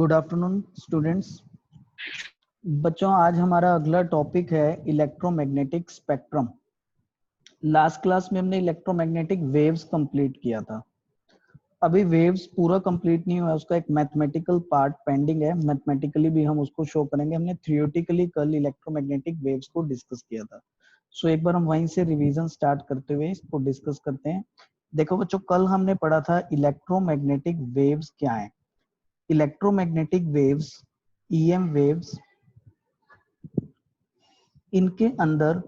Good afternoon students. बच्चों, आज हमारा अगला टॉपिक है इलेक्ट्रोमैग्नेटिक स्पेक्ट्रम। लास्ट क्लास में हमने इलेक्ट्रोमैग्नेटिक वेव्स कंप्लीट किया था। अभी वेव्स पूरा कंप्लीट नहीं हुआ, उसका एक मैथमेटिकल पार्ट पेंडिंग है। मैथमेटिकली भी हम उसको शो करेंगे। हमने थियोरेटिकली कल इलेक्ट्रोमैग्नेटिक वेव्स को डिस्कस किया था। सो एक बार हम वहीं से रिवीजन स्टार्ट करते हुए इसको डिस्कस करते हैं। देखो बच्चों, कल हमने पढ़ा था इलेक्ट्रोमैग्नेटिक वेव्स क्या है। इलेक्ट्रोमैग्नेटिक वेव्स, ईएम वेव्स, इनके अंदर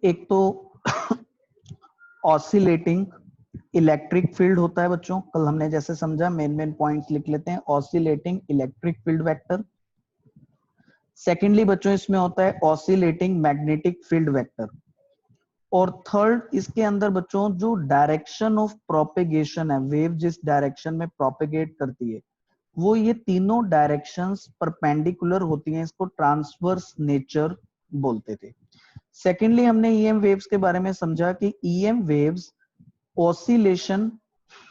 एक तो ऑसिलेटिंग इलेक्ट्रिक फील्ड होता है। बच्चों, कल हमने जैसे समझा, मेन पॉइंट्स लिख लेते हैं। Oscillating electric field vector. Secondly बच्चों, इसमें होता है ऑसिलेटिंग मैग्नेटिक फील्ड वेक्टर। और थर्ड, इसके अंदर बच्चों जो डायरेक्शन ऑफ प्रोपेगेशन है, वेव जिस डायरेक्शन में प्रोपेगेट करती है, वो ये तीनों डायरेक्शंस परपेंडिकुलर होती हैं। इसको ट्रांसवर्स नेचर बोलते थे। सेकेंडली, हमने ईएम वेव्स के बारे में समझा कि ईएम वेव्स ऑसिलेशन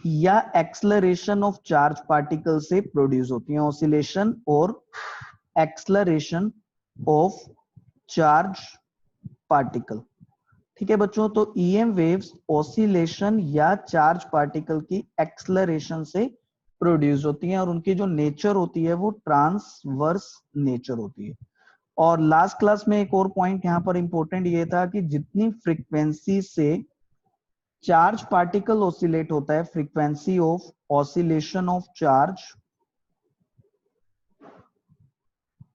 या एक्सलरेशन ऑफ चार्ज पार्टिकल से प्रोड्यूस होती हैं। ऑसिलेशन और एक्सलरेशन ऑफ चार्ज पार्टिकल। ठीक है बच्चों, तो ईएम वेव्स ऑसिलेशन या चार्ज पार्टिकल की एक्सलरेशन से प्रोड्यूस होती हैं और उनकी जो नेचर होती है वो ट्रांसवर्स नेचर होती है। और लास्ट क्लास में एक और पॉइंट यहां पर इंपॉर्टेंट ये था कि जितनी फ्रीक्वेंसी से चार्ज पार्टिकल ऑसिलेट होता है, frequency of oscillation of charge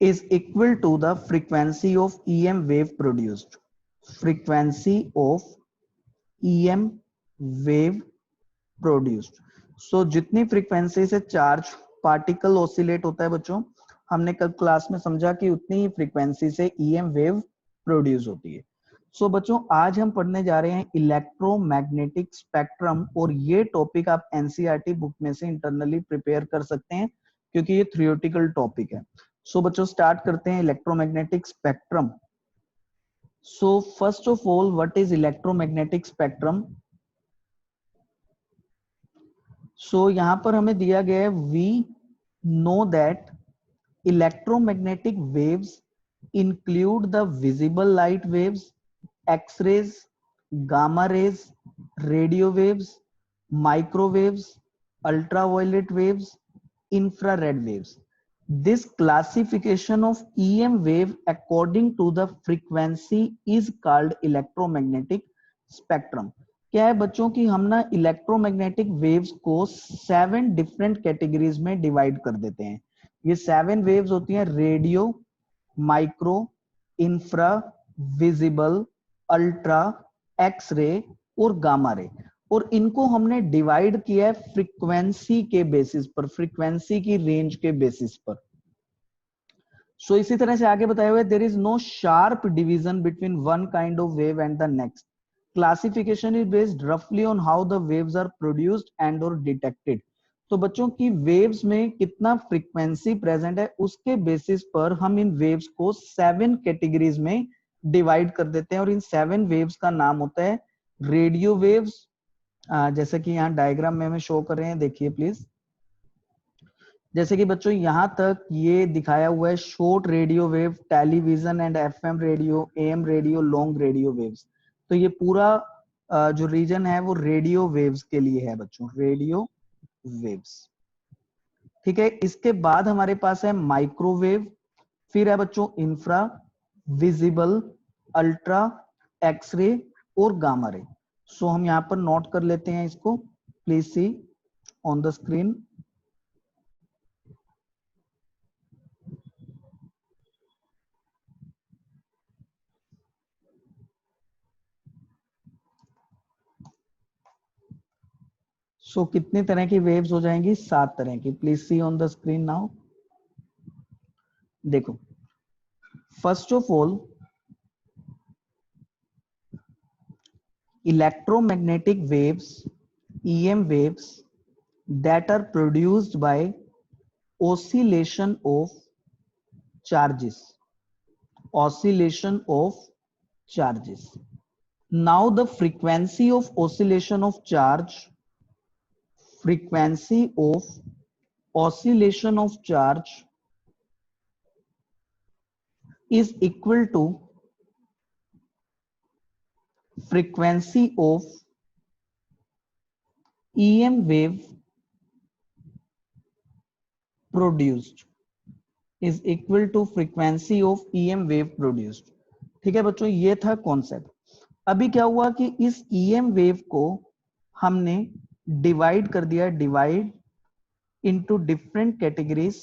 is equal to the frequency of EM wave produced. Frequency of EM wave produced. So जितनी फ्रीक्वेंसी से चार्ज पार्टिकल ऑसिलेट होता है बच्चों, हमने कल क्लास में समझा कि उतनी ही फ्रीक्वेंसी से ईएम वेव प्रोड्यूस होती है। सो बच्चों, आज हम पढ़ने जा रहे हैं इलेक्ट्रोमैग्नेटिक स्पेक्ट्रम। और ये टॉपिक आप एनसीईआरटी बुक में से इंटरनली प्रिपेयर कर सकते हैं क्योंकि ये थ्योरेटिकल टॉपिक है। सो बच्चों, स्टार्ट करते हैं electromagnetic spectrum. So first of all, what is electromagnetic spectrum? So यहां पर हमें दिया गया है, we know that electromagnetic waves include the visible light waves, X-rays, gamma rays, radio waves, microwaves, ultraviolet waves, infrared waves. This classification of EM wave according to the frequency is called electromagnetic spectrum. क्या है बच्चों की हम ना electromagnetic waves को 7 different categories में divide कर देते हैं। ये 7 वेव्स होती हैं: radio, micro, infra, visible, ultra, X ray और गामा रे। और इनको हमने डिवाइड किया है फ्रीक्वेंसी के बेसिस पर, फ्रीक्वेंसी की रेंज के बेसिस पर। सो इसी तरह से आगे बताया हुआ है, there is no sharp division between one kind of wave and the next. Classification is based रफली on how the waves are produced and or detected. तो बच्चों की वेव्स में कितना फ्रीक्वेंसी प्रेजेंट है उसके बेसिस पर हम इन वेव्स को 7 कैटेगरीज में डिवाइड कर देते हैं। और इन 7 वेव्स का नाम होता है रेडियो वेव्स। जैसे कि यहाँ डायग्राम में हमें शो कर रहे हैं, देखिए प्लीज। जैसे कि बच्चों यहां तक ये दिखाया हुआ है, short radio wave, television and FM radio, am radio, long radio waves. तो ये पूरा जो रीजन है वो रेडियो वेव्स के लिए है बच्चों, रेडियो वेव्स। ठीक है, इसके बाद हमारे पास है माइक्रोवेव, फिर है बच्चों इंफ्रा, विजिबल, अल्ट्रा, एक्सरे और गामा रे। सो हम यहां पर नोट कर लेते हैं इसको, please see on the screen. So कितनी तरह की वेव्स हो जाएंगी? 7 तरह की। Please see on the screen now. देखो, first of all electromagnetic waves, EM waves that are produced by oscillation of charges. Oscillation of charges. Now the frequency of oscillation of charge, frequency of oscillation of charge is equal to frequency of EM wave produced is equal to frequency of EM wave produced। ठीक है बच्चों, ये था concept. अभी क्या हुआ कि इस EM वेव को हमने डिवाइड कर दिया, divide into different categories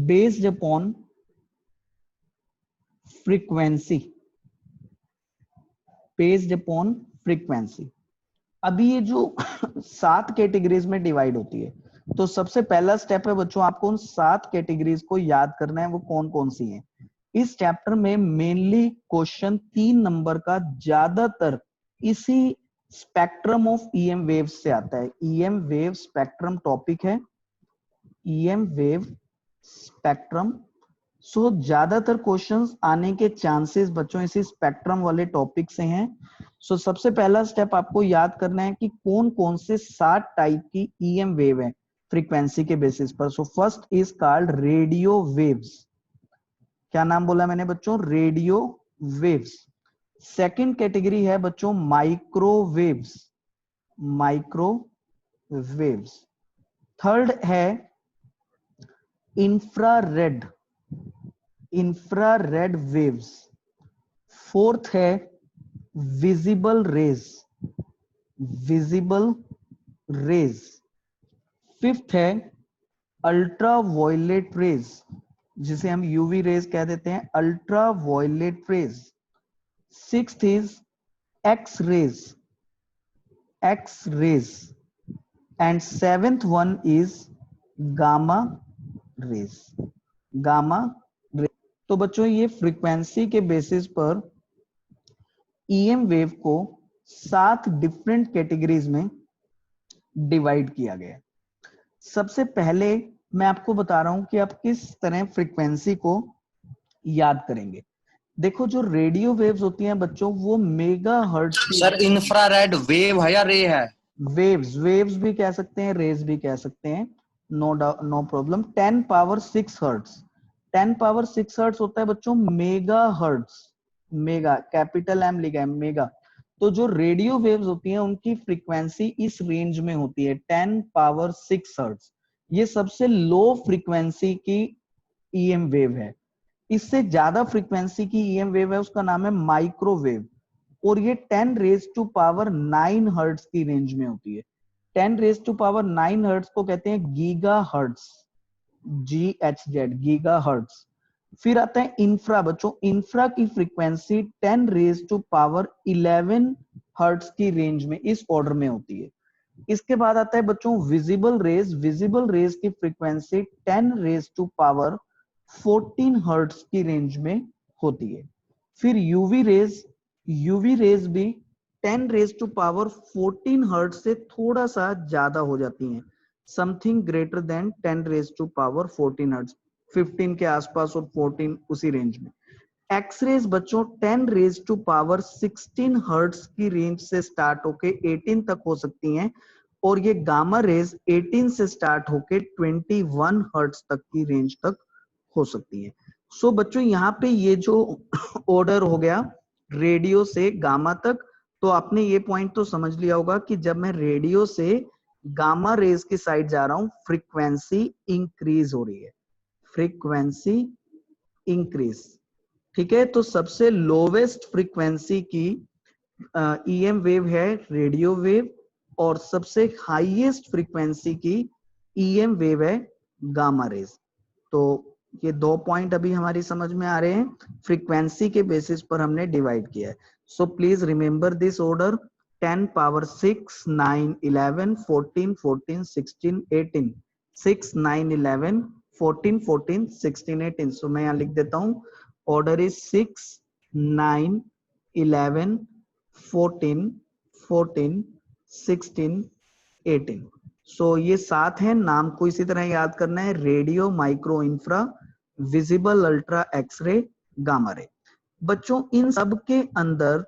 based upon frequency, अभी ये जो 7 कैटेगरीज में डिवाइड होती है, तो सबसे पहला स्टेप है बच्चों आपको उन 7 कैटेगरीज को याद करना है, वो कौन कौन सी हैं। इस चैप्टर में मेनली क्वेश्चन 3 नंबर का ज्यादातर इसी स्पेक्ट्रम ऑफ ईएम वेव्स से आता है। ईएम वेव स्पेक्ट्रम टॉपिक है, ईएम वेव स्पेक्ट्रम। सो ज्यादातर क्वेश्चंस आने के चांसेस बच्चों इसी स्पेक्ट्रम वाले टॉपिक से हैं। सो सबसे पहला स्टेप आपको याद करना है कि कौन कौन से 7 टाइप की ईएम वेव है फ्रीक्वेंसी के बेसिस पर। So first is called radio waves. क्या नाम बोला मैंने बच्चों? Radio waves. सेकंड कैटेगरी है बच्चों माइक्रोवेव्स, माइक्रोवेव्स। थर्ड है इंफ्रारेड, इंफ्रारेड वेव्स। फोर्थ है visible rays, visible rays. Fifth है अल्ट्रा वायलेट रेज, जिसे हम यूवी रेज कह देते हैं, ultra violet rays. Sixth is X rays, X rays. And seventh one is gamma rays, gamma rays. तो बच्चों ये फ्रीक्वेंसी के बेसिस पर ईएम वेव को 7 डिफरेंट कैटेगरीज में डिवाइड किया गया। सबसे पहले मैं आपको बता रहा हूं कि आप किस तरह फ्रीक्वेंसी को याद करेंगे। देखो जो रेडियो वेव्स होती हैं बच्चों वो मेगा हर्ट्ज की। सर इंफ्रारेड वेव है या रे है? वेव्स, वेव्स भी कह सकते हैं, रेज भी कह सकते हैं, no problem. 10 power 6 hertz, 10 power 6 hertz होता है बच्चों mega hertz, mega capital M लिखा है मेगा। तो जो रेडियो वेव्स होती हैं उनकी फ्रीक्वेंसी इस रेंज में होती है 10 पावर 6 हर्ट्ज। ये सबसे लो फ्रीक्वेंसी की ईएम वेव है। इससे ज्यादा फ्रीक्वेंसी की ईएम वेव है उसका नाम है माइक्रोवेव, और ये 10 रेज टू पावर 9 हर्ट्ज की रेंज में होती है। 10 रेज टू पावर 9 हर्ट्ज को कहते हैं giga hertz, GHz, giga hertz. फिर आता है इंफ्रा बच्चों, इंफ्रा की frequency 10 rays to power 11 hertz की रेंज में, इस ऑर्डर में होती है। इसके बाद आता है बच्चों विजिबल रेज, विजिबल रेज की frequency 10 rays to power 14 hertz की रेंज में होती है। फिर यूवी रेज, यूवी रेज भी 10 रेज टू पावर 14 हर्ट्ज से थोड़ा सा ज्यादा हो जाती हैं, something greater than 10 rays to power 14 hertz, 15 के आसपास और 14 उसी रेंज में। एक्सरेज बच्चों 10 रेज टू पावर 16 हर्ट्ज की रेंज से स्टार्ट होके 18 तक हो सकती हैं, और ये गामा रेज 18 से स्टार्ट होके 21 हर्ट्ज तक की रेंज तक हो सकती है। सो बच्चों यहाँ पे ये जो ऑर्डर हो गया रेडियो से गामा तक, तो आपने ये पॉइंट तो समझ लिया होगा कि जब मैं रेडियो से गामा रेज की साइड जा रहा हूं फ्रीक्वेंसी इंक्रीज हो रही है, फ्रीक्वेंसी इंक्रीज। ठीक है, तो सबसे लोवेस्ट फ्रीक्वेंसी की ईएम वेव है रेडियो वेव, और सबसे हाईएस्ट फ्रीक्वेंसी की ईएम वेव है गामा रेज। तो ये 2 पॉइंट अभी हमारी समझ में आ रहे हैं, फ्रीक्वेंसी के बेसिस पर हमने डिवाइड किया है। So please remember this order, 10 power 6, 9, 11, 14, 14, 16, 18, 6, 9, 11, 14, 14, 16, 18। सो मैं यहाँ लिख देता हूँ, ऑर्डर इज 6, 9, 11, 14, 14, 16, 18। सो ये 7 हैं, नाम को इसी तरह याद करना है, radio, micro, infra, visible, ultra, X ray, gamma ray. बच्चों इन सब के अंदर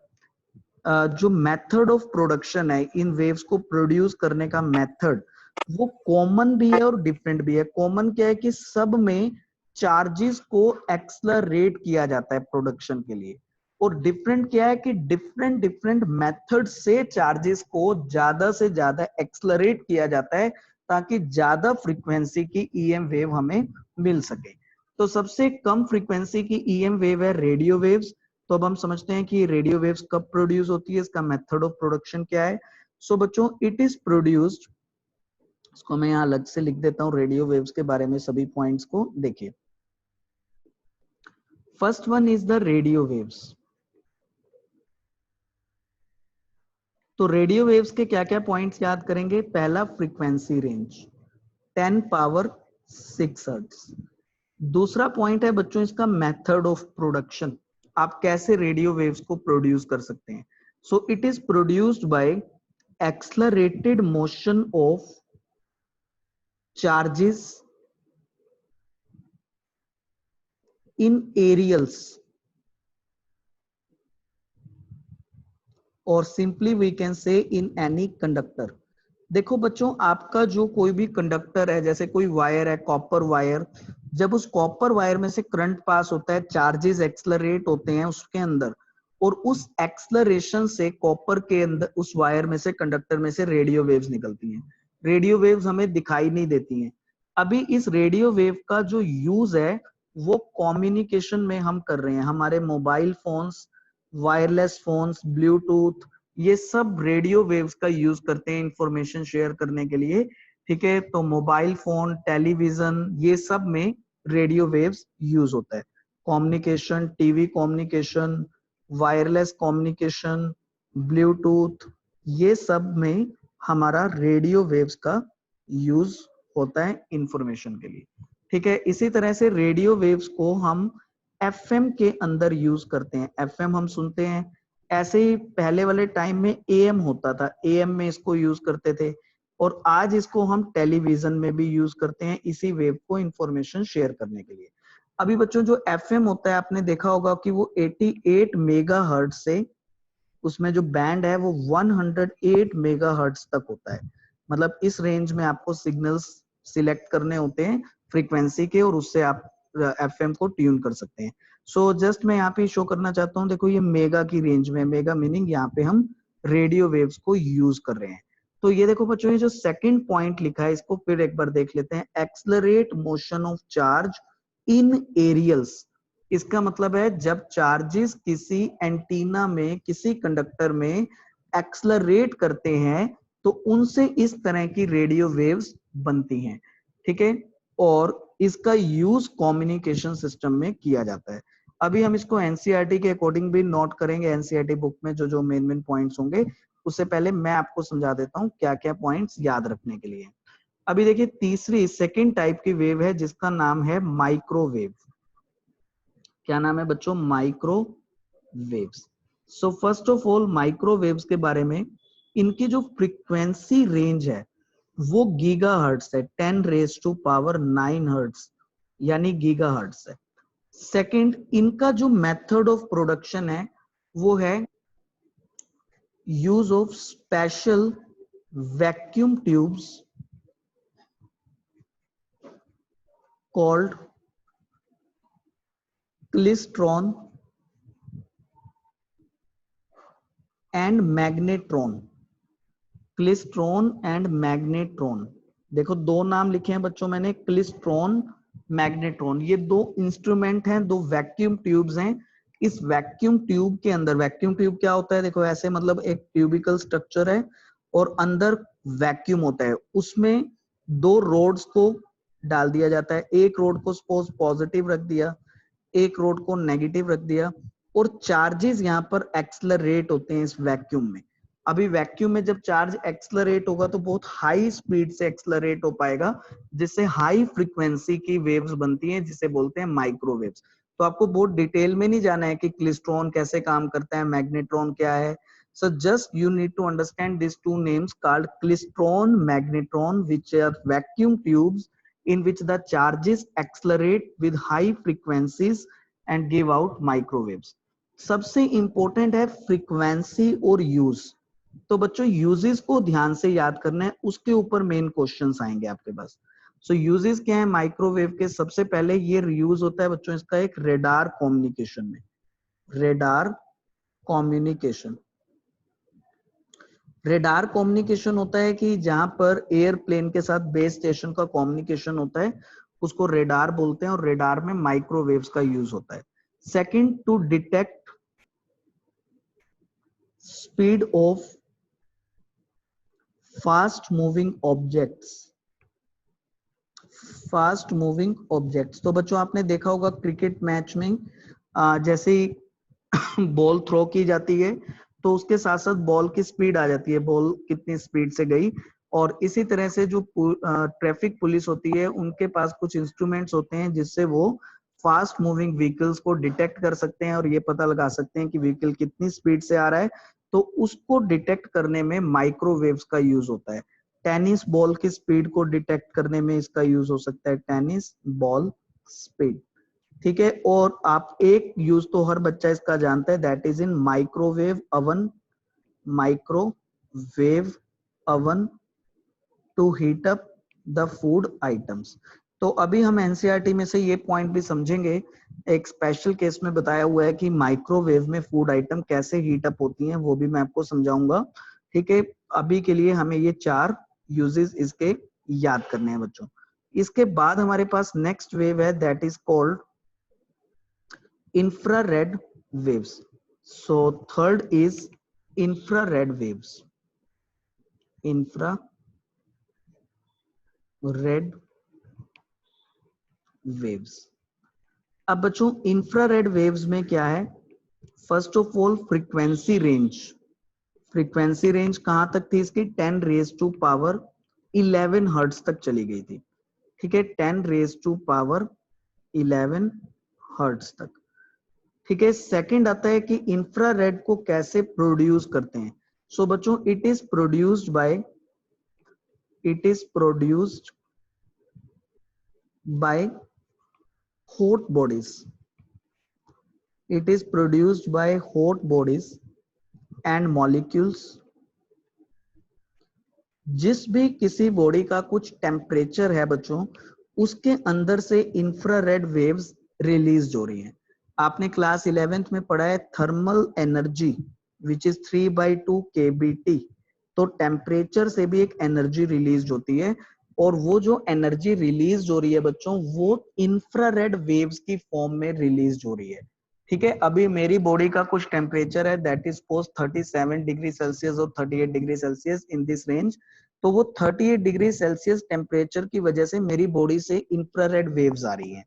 जो मेथड ऑफ प्रोडक्शन है, इन वेव्स को प्रोड्यूस करने का मेथड, वो कॉमन भी है और डिफरेंट भी है। कॉमन क्या है कि सब में चार्जेस को एक्सलरेट किया जाता है प्रोडक्शन के लिए, और डिफरेंट क्या है कि डिफरेंट डिफरेंट मेथड से चार्जेस को ज्यादा से ज्यादा एक्सलरेट किया जाता है ताकि ज्यादा फ्रीक्वेंसी की ईएम वेव हमें मिल सके। तो सबसे कम फ्रीक्वेंसी की ईएम वेव है रेडियो वेव्स। तो अब हम समझते हैं कि रेडियो वेव्स कब प्रोड्यूस होती है, इसका मेथड ऑफ प्रोडक्शन क्या है। सो बच्चों, इट इज प्रोड्यूस्ड, इसको मैं यहाँ अलग से लिख देता हूँ, रेडियो वेव्स के बारे में सभी पॉइंट्स को देखिए। First one is the radio waves. तो रेडियो वेव्स के क्या क्या पॉइंट्स याद करेंगे। पहला, फ्रीक्वेंसी रेंज 10 पावर 6 हर्ट्ज। दूसरा पॉइंट है बच्चों इसका मेथड ऑफ प्रोडक्शन, आप कैसे रेडियो वेव्स को प्रोड्यूस कर सकते हैं। So it is produced by accelerated motion of charges in aerials, और simply we can say in any conductor. देखो बच्चों, आपका जो कोई भी कंडक्टर है, जैसे कोई वायर है, कॉपर वायर, जब उस कॉपर वायर में से करंट पास होता है, चार्जेस एक्सलरेट होते हैं उसके अंदर, और उस एक्सलरेशन से कॉपर के अंदर उस वायर में से, कंडक्टर में से रेडियो वेव्स निकलती हैं। रेडियो वेव्स हमें दिखाई नहीं देती हैं। अभी इस रेडियो वेव का जो यूज है वो कम्युनिकेशन में हम कर रहे हैं। हमारे mobile phones, wireless phones, Bluetooth, ये सब रेडियो वेव्स का यूज करते हैं इंफॉर्मेशन शेयर करने के लिए। ठीक है, तो मोबाइल फोन, टेलीविजन, ये सब में रेडियो वेव्स यूज होता है। Communication, TV communication, wireless communication, Bluetooth, ये सब में हमारा रेडियो वेव्स का यूज होता है इंफॉर्मेशन के लिए। ठीक है, इसी तरह से रेडियो वेव्स को हम एफएम के अंदर यूज करते हैं। एफएम हम सुनते हैं, ऐसे ही पहले वाले टाइम में एएम होता था, एएम में इसको यूज करते थे, और आज इसको हम टेलीविजन में भी यूज करते हैं इसी वेव को इंफॉर्मेशन शेयर करने के लिए। अभी बच्चों जो एफएम होता है, आपने देखा होगा कि वो 88 मेगाहर्ट्ज से, उसमें जो बैंड है वो 108 मेगाहर्ट्ज तक होता है। मतलब इस रेंज में आपको सिग्नल्स सिलेक्ट करने होते हैं फ्रीक्वेंसी के, और उससे आप एफएम को ट्यून कर सकते हैं। सो जस्ट मैं यहाँ पे शो करना चाहता हूँ, देखो ये मेगा की रेंज में, मेगा मीनिंग यहाँ पे हम रेडियो वेव्स को यूज कर रहे हैं। तो ये देखो बच्चों, ये जो सेकंड पॉइंट लिखा है इसको फिर एक बार देख लेते हैं। Accelerate motion of charge in aerials, इसका मतलब है जब चार्जेस किसी एंटीना में, किसी कंडक्टर में एक्सलरेट करते हैं तो उनसे इस तरह की रेडियो वेव्स बनती हैं। ठीक है, और इसका यूज कम्युनिकेशन सिस्टम में किया जाता है। अभी हम इसको एनसीईआरटी के अकॉर्डिंग भी नोट करेंगे, एनसीईआरटी बुक में जो जो मेन मेन पॉइंट्स होंगे। उससे पहले मैं आपको समझा देता हूं क्या क्या पॉइंट्स याद रखने के लिए। अभी देखिए, तीसरी सेकंड टाइप की वेव है जिसका नाम है माइक्रोवेव। क्या नाम है बच्चों? Microwaves. So first of all microwaves के बारे में, इनकी जो फ्रीक्वेंसी रेंज है वो गीगा हर्ट्स है, 10 रेज टू पावर 9 हर्ट्स, यानी गीगा हर्ट्स है। सेकंड, इनका जो मेथड ऑफ प्रोडक्शन है वो है use of special vacuum tubes called klystron and magnetron. Klystron and magnetron, देखो दो नाम लिखे हैं बच्चों मैंने, क्लिस्ट्रॉन, मैग्नेट्रॉन। ये दो इंस्ट्रूमेंट हैं, दो वैक्यूम ट्यूब्स हैं। इस वैक्यूम ट्यूब के अंदर, वैक्यूम ट्यूब क्या होता है, देखो ऐसे, मतलब एक ट्यूबिकल स्ट्रक्चर है और अंदर वैक्यूम होता है, उसमें दो रोड्स को डाल दिया जाता है। एक रोड को सपोज पॉजिटिव रख दिया, एक रोड को नेगेटिव रख दिया, और चार्जेस यहाँ पर एक्सलरेट होते हैं इस वैक्यूम में। अभी वैक्यूम में जब चार्ज एक्सलरेट होगा तो बहुत हाई स्पीड से एक्सलरेट हो पाएगा, जिससे हाई फ्रीक्वेंसी की वेव्स बनती हैं, जिसे बोलते हैं माइक्रोवेव्स। तो आपको बहुत डिटेल में नहीं जाना है कि क्लिस्ट्रॉन कैसे काम करता है, मैग्नेट्रॉन क्या है। So just you need to understand these two names called klystron, magnetron, which are vacuum tubes in which the charges accelerate with high frequencies and give out microwaves. सबसे इंपॉर्टेंट है frequency और use. तो बच्चों uses को ध्यान से याद करना है, उसके ऊपर मेन क्वेश्चंस आएंगे आपके पास। सो यूजेस क्या है माइक्रोवेव के? सबसे पहले ये यूज होता है बच्चों इसका एक रेडार कम्युनिकेशन में। रेडार कम्युनिकेशन, रेडार कम्युनिकेशन होता है कि जहां पर एयरप्लेन के साथ बेस स्टेशन का कम्युनिकेशन होता है, उसको रेडार बोलते हैं, और रेडार में माइक्रोवेव्स का यूज होता है। Second, to detect speed of fast moving objects. Fast moving objects, तो बच्चों आपने देखा होगा क्रिकेट मैच में जैसे ही बॉल थ्रो की जाती है तो उसके साथ साथ बॉल की स्पीड आ जाती है, बॉल कितनी स्पीड से गई। और इसी तरह से जो ट्रैफिक पुलिस होती है उनके पास कुछ इंस्ट्रूमेंट्स होते हैं जिससे वो फास्ट मूविंग व्हीकल्स को डिटेक्ट कर सकते हैं और ये पता लगा सकते हैं कि व्हीकल कितनी स्पीड से आ रहा है। तो उसको डिटेक्ट करने में माइक्रोवेव्स का यूज होता है। टेनिस बॉल की स्पीड को डिटेक्ट करने में इसका यूज हो सकता है, टेनिस बॉल स्पीड। ठीक है, और आप एक यूज तो हर बच्चा इसका जानता है, that is in microwave oven. Microwave oven to heat up the food items. तो अभी हम एनसीईआरटी में से ये पॉइंट भी समझेंगे। एक स्पेशल केस में बताया हुआ है कि माइक्रोवेव में फूड आइटम कैसे हीट अप होती हैं, वो भी मैं आपको समझाऊंगा। ठीक है, अभी के लिए हमें ये 4 यूजेस इसके याद करने हैं बच्चों। इसके बाद हमारे पास नेक्स्ट वेव है, that is called infrared waves. So third is infrared waves. Infrared waves. अब बच्चों इंफ्रारेड वेव्स में क्या है? First of all frequency range. Frequency range कहां तक थी इसकी? 10 रेज टू पावर 11 हर्ट्ज तक चली गई थी। ठीक है, 10 रेज टू पावर 11 हर्ट्ज तक। ठीक है, सेकंड आता है कि इंफ्रारेड को कैसे प्रोड्यूस करते हैं। सो बच्चों it is produced by hot bodies. It is produced by hot bodies and molecules. जिस भी किसी बॉडी का कुछ टेम्परेचर है बच्चों, उसके अंदर से इंफ्रारेड वेव्स रिलीज हो रही हैं। आपने क्लास 11th में पढ़ा है thermal energy which is 3/2 kBT। तो टेम्परेचर से भी एक एनर्जी रिलीज होती है, और वो जो एनर्जी रिलीज हो रही है बच्चों, वो इंफ्रारेड वेव्स की फॉर्म में रिलीज हो रही है। ठीक है, अभी मेरी बॉडी का कुछ टेम्परेचर है, that is post 37 degree Celsius और 38 degree Celsius, in this range. तो वो 38 डिग्री सेल्सियस टेम्परेचर की वजह से मेरी बॉडी से इंफ्रारेड वेव्स आ रही हैं।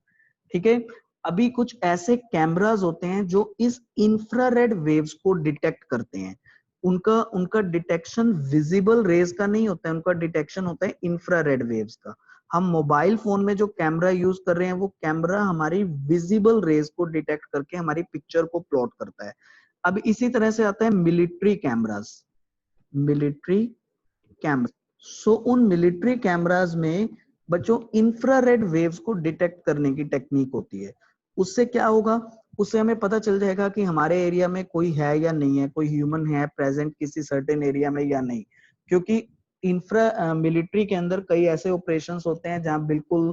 ठीक है, अभी कुछ ऐसे कैमरास होते हैं जो इस इंफ्रारेड वेव्स को डिटेक्ट करते हैं। उनका उनका डिटेक्शन विजिबल रेज का नहीं होता है, उनका डिटेक्शन होता है इंफ्रारेड वेव्स का। हम मोबाइल फोन में जो कैमरा यूज कर रहे हैं, वो कैमरा हमारी विजिबल रेज को डिटेक्ट करके हमारी पिक्चर को प्लॉट करता है। अब इसी तरह से आता है मिलिट्री कैमरास। मिलिट्री कैमरा, सो उन मिलिट्री कैमरास में बच्चों इंफ्रारेड वेव्स को डिटेक्ट करने की टेक्निक होती है। उससे क्या होगा? उससे हमें पता चल जाएगा कि हमारे एरिया में कोई है या नहीं है, कोई ह्यूमन है प्रेजेंट किसी सर्टेन एरिया में या नहीं। क्योंकि इंफ्रा मिलिट्री के अंदर कई ऐसे ऑपरेशंस होते हैं जहां बिल्कुल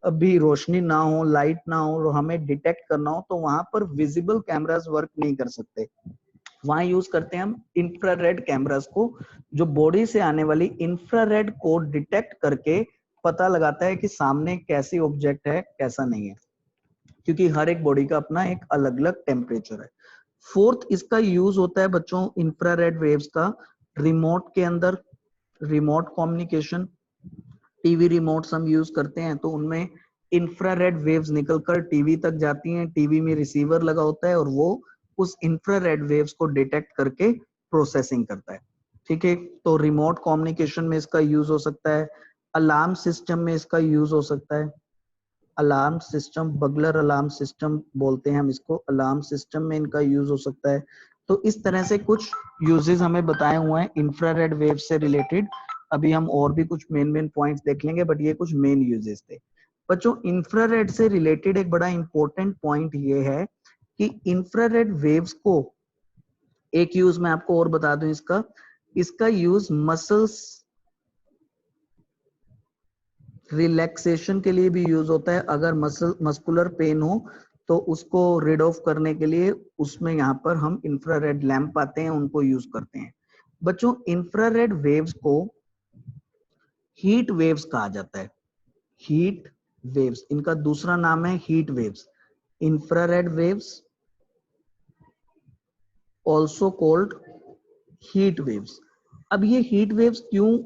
अभी रोशनी ना हो, लाइट ना हो, और हमें डिटेक्ट करना हो, तो वहां पर विजिबल कैमरास वर्क नहीं कर सकते। वहां यूज करते हैं हम इंफ्रारेड कैमरास को, जो बॉडी से आने वाली इंफ्रारेड को डिटेक्ट करके पता लगाता है कि सामने कैसी ऑब्जेक्ट है, कैसा नहीं है, क्योंकि हर एक बॉडी का अपना एक अलग अलग टेम्परेचर है। फोर्थ इसका यूज होता है बच्चों इंफ्रारेड वेव्स का रिमोट के अंदर। रिमोट कम्युनिकेशन, टीवी रिमोट्स हम यूज करते हैं तो उनमें इंफ्रारेड वेव्स निकलकर टीवी तक जाती हैं, टीवी में रिसीवर लगा होता है और वो उस इंफ्रारेड वेव्स को डिटेक्ट करके प्रोसेसिंग करता है। ठीक है, तो रिमोट कम्युनिकेशन में इसका यूज हो सकता है। अलार्म सिस्टम में इसका यूज हो सकता है। Alarm system, bugler alarm system बोलते हैं हम इसको, अलार्म सिस्टम में इनका यूज हो सकता है। तो इस तरह से कुछ यूजेस हमें बताए हुए हैं इंफ्रारेड वेव से रिलेटेड। अभी हम और भी कुछ मेन पॉइंट्स देख लेंगे, बट ये कुछ मेन यूजेस थे बच्चों। इंफ्रारेड से रिलेटेड एक बड़ा इंपॉर्टेंट पॉइंट ये है कि इंफ्रारेड वेव्स को एक यूज मैं आपको और बता दूं इसका, इसका यूज मसल्स रिलैक्सेशन के लिए भी यूज होता है। अगर मस्कुलर पेन हो तो उसको रिड ऑफ करने के लिए उसमें यहाँ पर हम इंफ्रारेड लैंप आते हैं, उनको यूज करते हैं। बच्चों, इंफ्रारेड वेव्स को हीट वेव्स कहा जाता है। हीट वेव्स, इनका दूसरा नाम है heat waves. Infrared waves also called heat waves. अब ये हीट वेव्स क्यों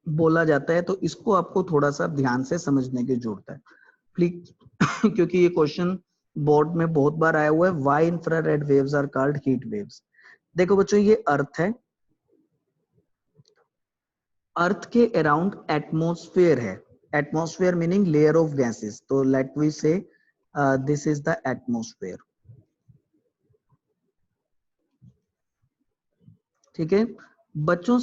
बोला जाता है, तो इसको आपको थोड़ा सा ध्यान से समझने की जरूरत है प्लीज क्योंकि ये क्वेश्चन बोर्ड में बहुत बार आया हुआ है। Why infrared waves are called heat waves. देखो बच्चों, ये अर्थ है, अर्थ के अराउंड एटमॉस्फेयर है। Atmosphere meaning layer of gases, तो let we say this is the atmosphere. ठीक है बच्चों,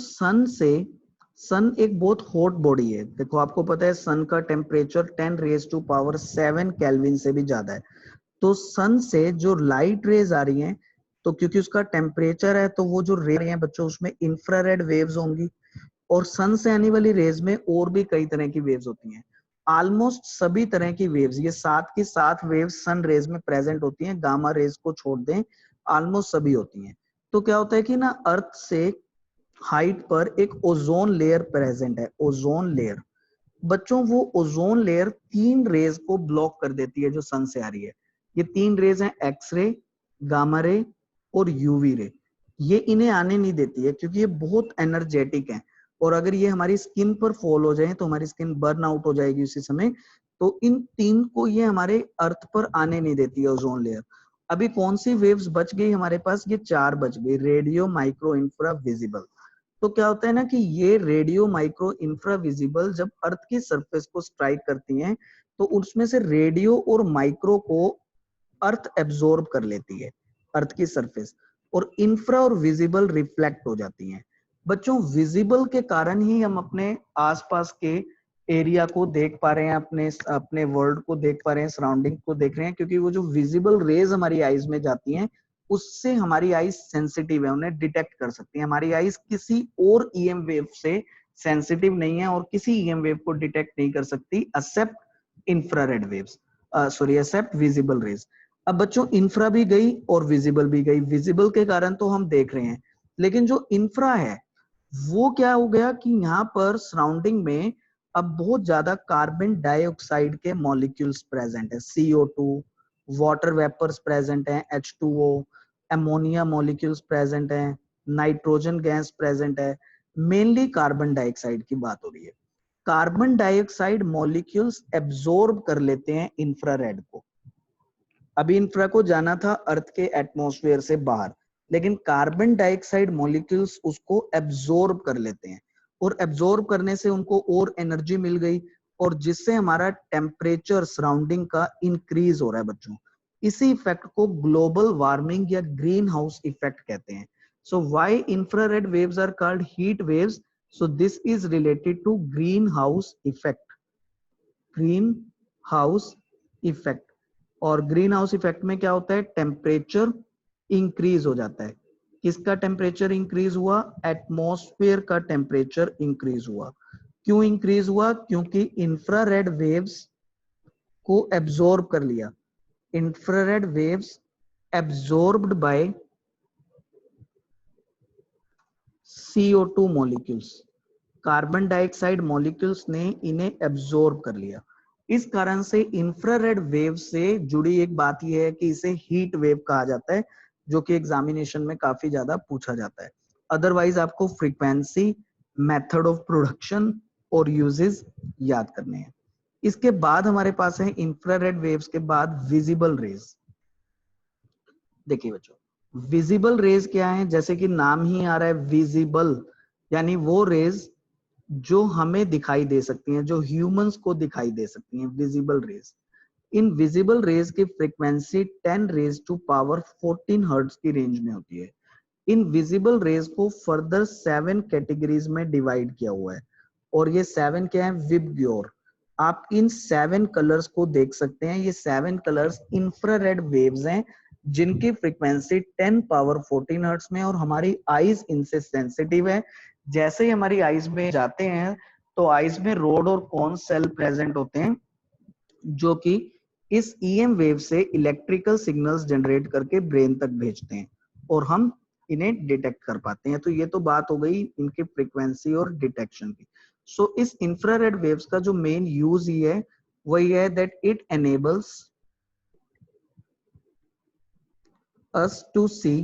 सन एक बहुत हॉट बॉडी है। देखो आपको पता है सन का टेम्परेचर 10⁻⁷ केल्विन से भी ज्यादा है। तो सन से जो लाइट रेज आ रही हैं, तो क्योंकि उसका टेम्परेचर है तो वो जो रे रही हैं बच्चों उसमें इंफ्रारेड वेव्स होंगी। और सन से आने वाली रेज में और भी कई तरह की वेव्स होती हैं। ऑलमोस्ट सभी तरह की वेव्स, ये 7 की 7 वेव्स सन रेज में प्रेजेंट होती हैं, गामा रेज को छोड़ दें ऑलमोस्ट सभी होती हैं। तो क्या होता है कि ना अर्थ से हाइट पर एक ओजोन लेयर प्रेजेंट है। ओजोन लेयर बच्चों, वो ओजोन लेयर 3 रेज को ब्लॉक कर देती है जो सन से आ रही है। ये 3 रेज हैं, एक्स रे, गामा रे और यूवी रे। ये इन्हें आने नहीं देती है क्योंकि ये बहुत एनर्जेटिक है, और अगर ये हमारी स्किन पर फॉल हो जाए तो हमारी स्किन बर्न आउट हो जाएगी उसी समय। तो इन 3 को ये हमारे अर्थ पर आने नहीं देती है ओजोन लेयर। अभी कौन सी वेव्स बच गई हमारे पास, ये 4 बच गई, रेडियो, माइक्रो, इंफ्रा, विजिबल। तो क्या होता है ना कि ये रेडियो, माइक्रो, इंफ्रा, विजिबल जब अर्थ की सरफेस को स्ट्राइक करती हैं तो उसमें से रेडियो और माइक्रो को अर्थ एब्जॉर्ब कर लेती है, अर्थ की सरफेस, और इंफ्रा और विजिबल रिफ्लेक्ट हो जाती हैं। बच्चों, विजिबल के कारण ही हम अपने आसपास के एरिया को देख पा रहे हैं, अपने अपने वर्ल्ड को देख पा रहे हैं, सराउंडिंग को देख रहे हैं, क्योंकि वो जो विजिबल रेज हमारी आईज में जाती हैं उससे हमारी आईज सेंसिटिव है, उन्हें डिटेक्ट कर सकती है। हमारी आईज किसी और ईएम वेव से सेंसिटिव नहीं है और किसी ईएम वेव को डिटेक्ट नहीं कर सकती except infrared waves, sorry except visible rays. अब बच्चों, इंफ्रा भी गई और विजिबल भी गई। विजिबल के कारण तो हम देख रहे हैं, लेकिन जो इंफ्रा है वो क्या हो गया कि यहाँ पर सराउंडिंग में अब बहुत ज्यादा कार्बन डाइऑक्साइड के मॉलिक्यूल्स प्रेजेंट है, CO2, वाटर वेपर्स प्रेजेंट है, H2O, अमोनिया मॉलिक्यूल्स प्रेजेंट है, नाइट्रोजन गैस प्रेजेंट है। मेनली कार्बन डाइऑक्साइड की बात हो रही है। कार्बन डाइऑक्साइड मॉलिक्यूल्स एब्जॉर्ब कर लेते हैं इंफ्रारेड को। अभी इंफ्रा को जाना था अर्थ के एटमॉस्फेयर से बाहर, लेकिन कार्बन डाइऑक्साइड मॉलिक्यूल्स उसको एब्जॉर्ब कर लेते हैं, और एब्जॉर्ब करने से उनको और एनर्जी मिल गई, और जिससे हमारा टेम्परेचर सराउंडिंग का इंक्रीज हो रहा है बच्चों। इसी इफेक्ट को ग्लोबल वार्मिंग या ग्रीन हाउस इफेक्ट कहते हैं। So why infrared waves are called heat waves, so this is related to green house effect. Green house effect, और ग्रीन हाउस इफेक्ट में क्या होता है, टेम्परेचर इंक्रीज हो जाता है। किसका टेम्परेचर इंक्रीज हुआ, एटमॉस्फेयर का टेम्परेचर इंक्रीज हुआ। क्यों इंक्रीज हुआ, क्योंकि इंफ्रारेड वेव्स को एब्जॉर्ब कर लिया। Infrared waves absorbed bye CO2 molecules, carbon dioxide molecules ने इन्हें एब्जॉर्ब कर लिया। इस कारण से इंफ्रारेड वेव से जुड़ी एक बात यह है कि इसे हीट वेव कहा जाता है, जो कि एग्जामिनेशन में काफी ज्यादा पूछा जाता है। अदरवाइज आपको फ्रीक्वेंसी, मेथड ऑफ प्रोडक्शन और यूजेस याद करने हैं। इसके बाद हमारे पास है इंफ्रारेड वेव्स के बाद विजिबल रेज। देखिए बच्चों, विजिबल रेज क्या है, जैसे कि नाम ही आ रहा है विजिबल, यानी वो रेज जो हमें दिखाई दे सकती हैं, जो ह्यूमंस को दिखाई दे सकती हैं, visible raise. In visible rays की फ्रीक्वेंसी 10⁻⁴ हर्ट्ज की रेंज में होती है। इन विजिबल रेज को फर्दर 7 कैटेगरीज में डिवाइड किया हुआ है, और ये 7 क्या है, विबग्योर। आप इन 7 कलर्स को देख सकते हैं, ये 7 कलर्स इंफ्रारेड वेव्स हैं जिनकी फ्रीक्वेंसी 10 पावर 14 हर्ट्ज में, और हमारी आईज इनसे सेंसिटिव है। जैसे ही हमारी आईज में जाते हैं तो आईज में रोड और कोन सेल प्रेजेंट होते हैं जो कि इस ईएम वेव से इलेक्ट्रिकल सिग्नल्स जनरेट करके ब्रेन तक भेजते हैं और हम इन्हें डिटेक्ट कर पाते हैं। तो ये तो बात हो गई इनकी फ्रीक्वेंसी और डिटेक्शन की। सो इस इंफ्रारेड वेव्स का जो मेन यूज ही है वही है that it enables us to see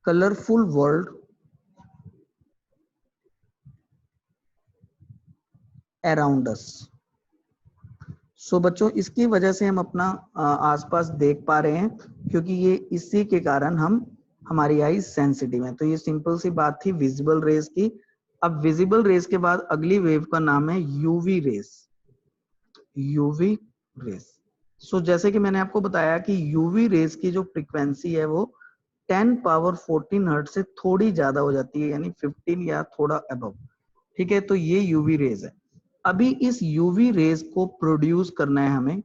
colorful world around us। सो बच्चों इसकी वजह से हम अपना आसपास देख पा रहे हैं, क्योंकि ये इसी के कारण हमारी आई सेंसिटिव है। तो ये सिंपल सी बात थी विजिबल रेज की। अब विजिबल रेज के बाद अगली वेव का नाम है UV rays. UV rays. So जैसे कि मैंने आपको बताया कि यूवी रेज की जो फ्रीक्वेंसी है वो 10 पावर 14 हर्ट्ज से थोड़ी ज्यादा हो जाती है, यानी 15 या थोड़ा अबव। ठीक है, तो ये यूवी रेज है। अभी इस यूवी रेज को प्रोड्यूस करना है हमें।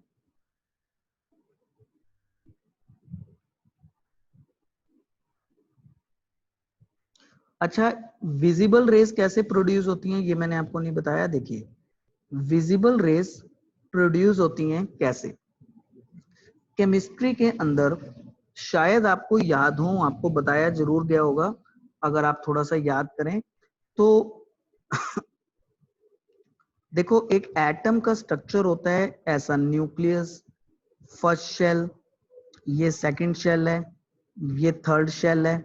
अच्छा, विजिबल रेज कैसे प्रोड्यूस होती हैं ये मैंने आपको नहीं बताया। देखिए विजिबल रेज प्रोड्यूस होती हैं कैसे। केमिस्ट्री के अंदर शायद आपको याद हो, आपको बताया जरूर गया होगा, अगर आप थोड़ा सा याद करें तो देखो एक एटम का स्ट्रक्चर होता है ऐसा, न्यूक्लियस, फर्स्ट शेल, ये सेकंड शेल है, ये थर्ड शेल है,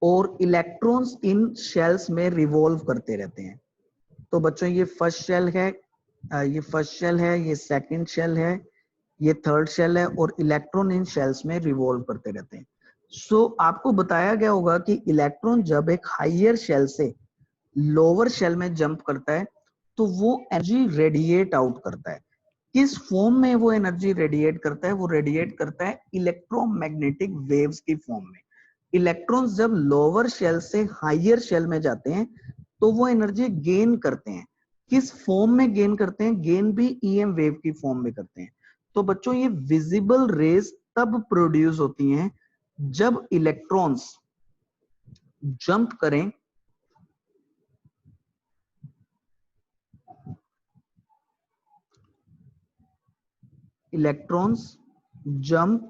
और इलेक्ट्रॉन्स इन शेल्स में रिवॉल्व करते रहते हैं। तो बच्चों ये फर्स्ट शेल है, ये फर्स्ट शेल है, ये सेकंड शेल है, ये थर्ड शेल है, और इलेक्ट्रॉन इन शेल्स में रिवॉल्व करते रहते हैं। सो आपको बताया गया होगा कि इलेक्ट्रॉन जब एक हायर शेल से लोअर शेल में जंप करता है तो वो एनर्जी रेडिएट आउट करता है। किस फॉर्म में वो एनर्जी रेडिएट करता है? वो रेडिएट करता है इलेक्ट्रोमैग्नेटिक वेव्स की फॉर्म में। इलेक्ट्रॉन्स जब लोअर शेल से हायर शेल में जाते हैं तो वो एनर्जी गेन करते हैं। किस फॉर्म में गेन करते हैं? गेन भी ईएम वेव की फॉर्म में करते हैं। तो बच्चों ये विजिबल रेज तब प्रोड्यूस होती हैं जब इलेक्ट्रॉन्स जंप करें electrons jump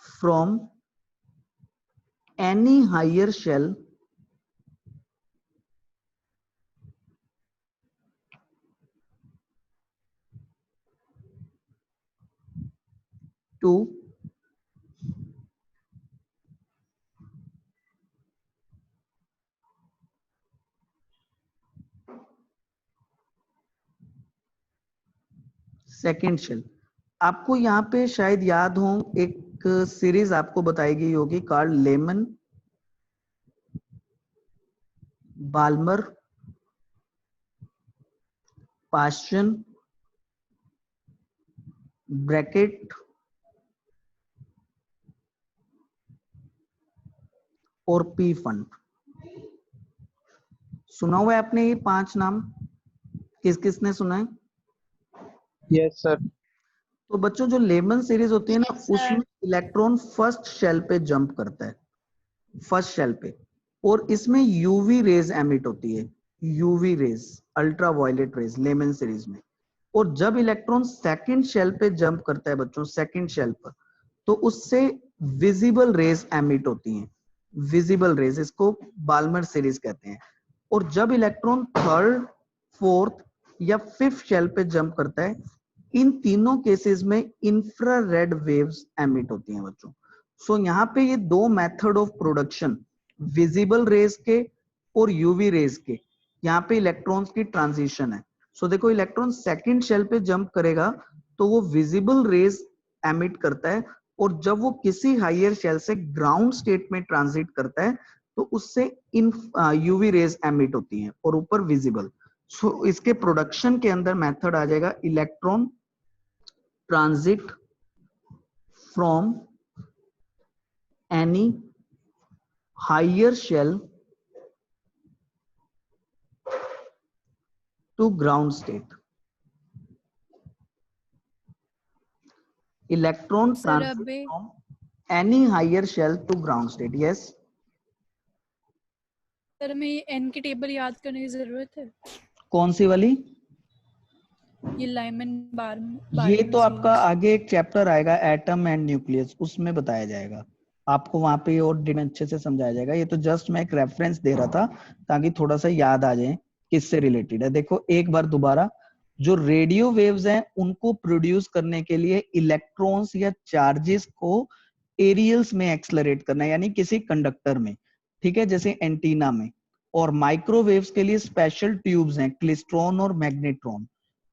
from any higher shell to second shell. आपको यहाँ पे शायद याद हो एक सीरीज आपको बताई गई होगी, Karl Lyman, Balmer, Paschen, Brackett और पी फंड। सुना हुआ है आपने ये 5 नाम? किस किसने सुना है? Yes sir. तो बच्चों जो लेमन सीरीज होती है ना, Yes, sir. उसमें इलेक्ट्रॉन फर्स्ट शेल पे जंप करता है, फर्स्ट शेल पे, और इसमें यूवी रेज एमिट होती है, UV rays, ultra violet rays Lyman series में। और जब इलेक्ट्रॉन सेकंड शेल पे जंप करता है बच्चों, सेकंड शेल पर, तो उससे विजिबल रेज एमिट होती हैं, विजिबल रेज, इसको बाल्मर सीरीज कहते हैं। और जब इलेक्ट्रॉन थर्ड, फोर्थ या फिफ्थ शेल पे जंप करता है, इन तीनों केसेस में इंफ्रारेड वेव्स एमिट होती हैं बच्चों। सो यहाँ पे ये दो method of production, visible raise के और यूवी रेज के, यहाँ पे इलेक्ट्रॉन्स की ट्रांजिशन है। सो देखो इलेक्ट्रॉन सेकंड शेल पे जंप करेगा तो वो विजिबल रेज एमिट करता है, और जब वो किसी हायर शेल से ग्राउंड स्टेट में ट्रांजिट करता है तो उससे इन यूवी रेज एमिट होती हैं और ऊपर विजिबल। सो इसके प्रोडक्शन के अंदर मेथड आ जाएगा electron transit from any higher shell to ground state। Electron sir transit अबे from any higher shell to ground state. Yes, sir हमें ये एन की टेबल याद करने की जरूरत है। कौन सी वाली? ये लाइमन बार ये तो आपका सीरीज। आगे एक चैप्टर आएगा एटम एंड न्यूक्लियस, उसमें बताया जाएगा आपको, वहां पे और डिटेल अच्छे से समझाया जाएगा। ये तो जस्ट मैं एक रेफरेंस दे रहा था ताकि थोड़ा सा याद आ जाए किससे रिलेटेड है। देखो एक बार दोबारा, जो रेडियो वेव्स हैं उनको प्रोड्यूस करने के लिए इलेक्ट्रॉन्स या चार्जेस को एरियल्स में एक्सलरेट करना है, यानी किसी कंडक्टर में, ठीक है, जैसे एंटीना में। और माइक्रोवेव्स के लिए स्पेशल ट्यूब्स हैं, क्लिस्ट्रॉन और मैग्नेट्रॉन।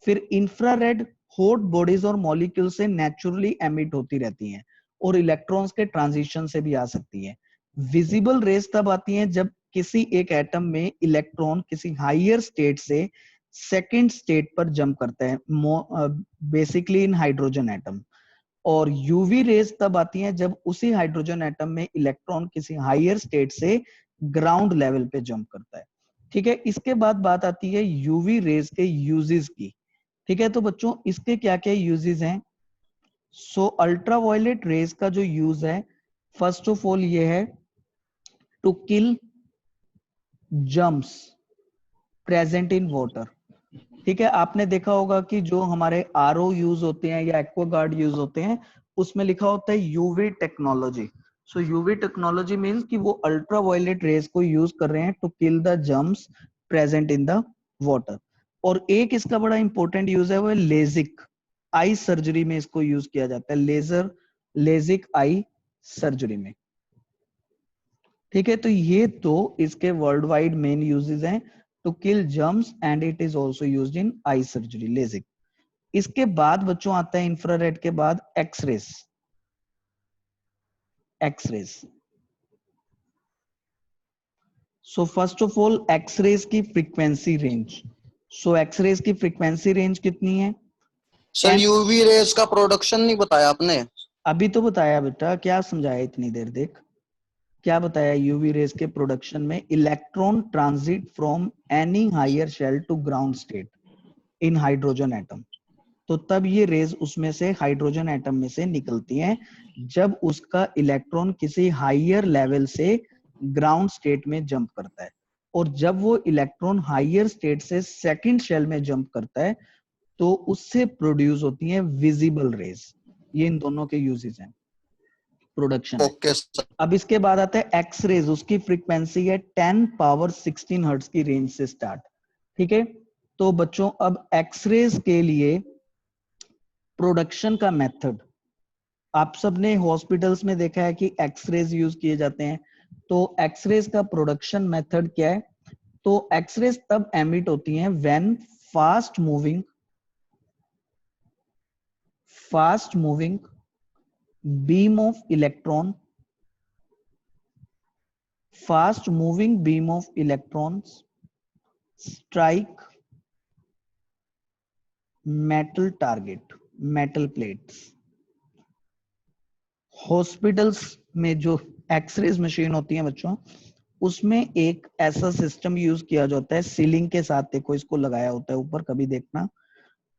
फिर इंफ्रारेड हॉट बॉडीज और मॉलिक्यूल से नेचुरली एमिट होती रहती हैं और इलेक्ट्रॉन्स के ट्रांजिशन से भी आ सकती हैं। विजिबल रेज तब आती हैं जब किसी एक एटम में इलेक्ट्रॉन किसी हायर स्टेट से सेकंड स्टेट पर जंप करता है, बेसिकली इन हाइड्रोजन एटम। और यूवी रेज तब आती हैं जब उसी हाइड्रोजन एटम में इलेक्ट्रॉन किसी हायर स्टेट से ग्राउंड लेवल पे जंप करता है। ठीक है, इसके बाद बात आती है यूवी रेज के यूजेस की। ठीक है, तो बच्चों इसके क्या क्या यूजेस हैं? सो अल्ट्रावायलेट रेज का जो यूज है, फर्स्ट ऑफ ऑल ये है to kill germs present in water. ठीक है, आपने देखा होगा कि जो हमारे आरओ यूज होते हैं या एक्वागार्ड यूज होते हैं, उसमें लिखा होता है UV technology. So UV technology means कि वो अल्ट्रावायलेट रेज को यूज कर रहे हैं to kill the germs present in the water. और एक इसका बड़ा इंपॉर्टेंट यूज है वो है लेजिक आई सर्जरी में इसको यूज किया जाता है, लेजिक आई सर्जरी में। ठीक है, तो ये तो इसके वर्ल्ड वाइड मेन यूजेस हैं to kill germs and it is also used in eye surgery, LASIK. इसके बाद बच्चों आता है इंफ्रारेड के बाद X rays. X rays, so first of all X rays की फ्रीक्वेंसी रेंज। सो एक्सरेस की फ्रीक्वेंसी रेंज कितनी है? सर यूवी रेज का प्रोडक्शन नहीं बताया आपने। अभी तो बताया बेटा, क्या समझाया इतनी देर? देख क्या बताया, यूवी रेज के प्रोडक्शन में electron transit from any higher shell to ground state in hydrogen atom. तो तब ये रेज उसमें से हाइड्रोजन एटम में से निकलती हैं जब उसका इलेक्ट्रॉन किसी हायर लेवल से ग्राउंड स्टेट में जंप करता है। और जब वो इलेक्ट्रॉन हायर स्टेट से सेकंड शेल में जंप करता है तो उससे प्रोड्यूस होती हैं विजिबल रेज। ये इन दोनों के यूजेस हैं, प्रोडक्शन है। Okay sir. अब इसके बाद आता है एक्स रेज, उसकी फ्रीक्वेंसी है 10 पावर 16 हर्ट्ज की रेंज से स्टार्ट। ठीक है, तो बच्चों अब एक्स रेज के लिए प्रोडक्शन का मेथड, आप सबने हॉस्पिटल्स में देखा है कि एक्सरेज यूज किए जाते हैं। तो एक्सरेज का प्रोडक्शन मेथड क्या है? तो एक्सरेज तब एमिट होती हैं when fast moving beam of electron strike metal target, metal plates. Hospitals में जो एक्सरेज मशीन होती है बच्चों, उसमें एक ऐसा सिस्टम यूज किया जाता है, सीलिंग के साथ देखो इसको लगाया होता है ऊपर, कभी देखना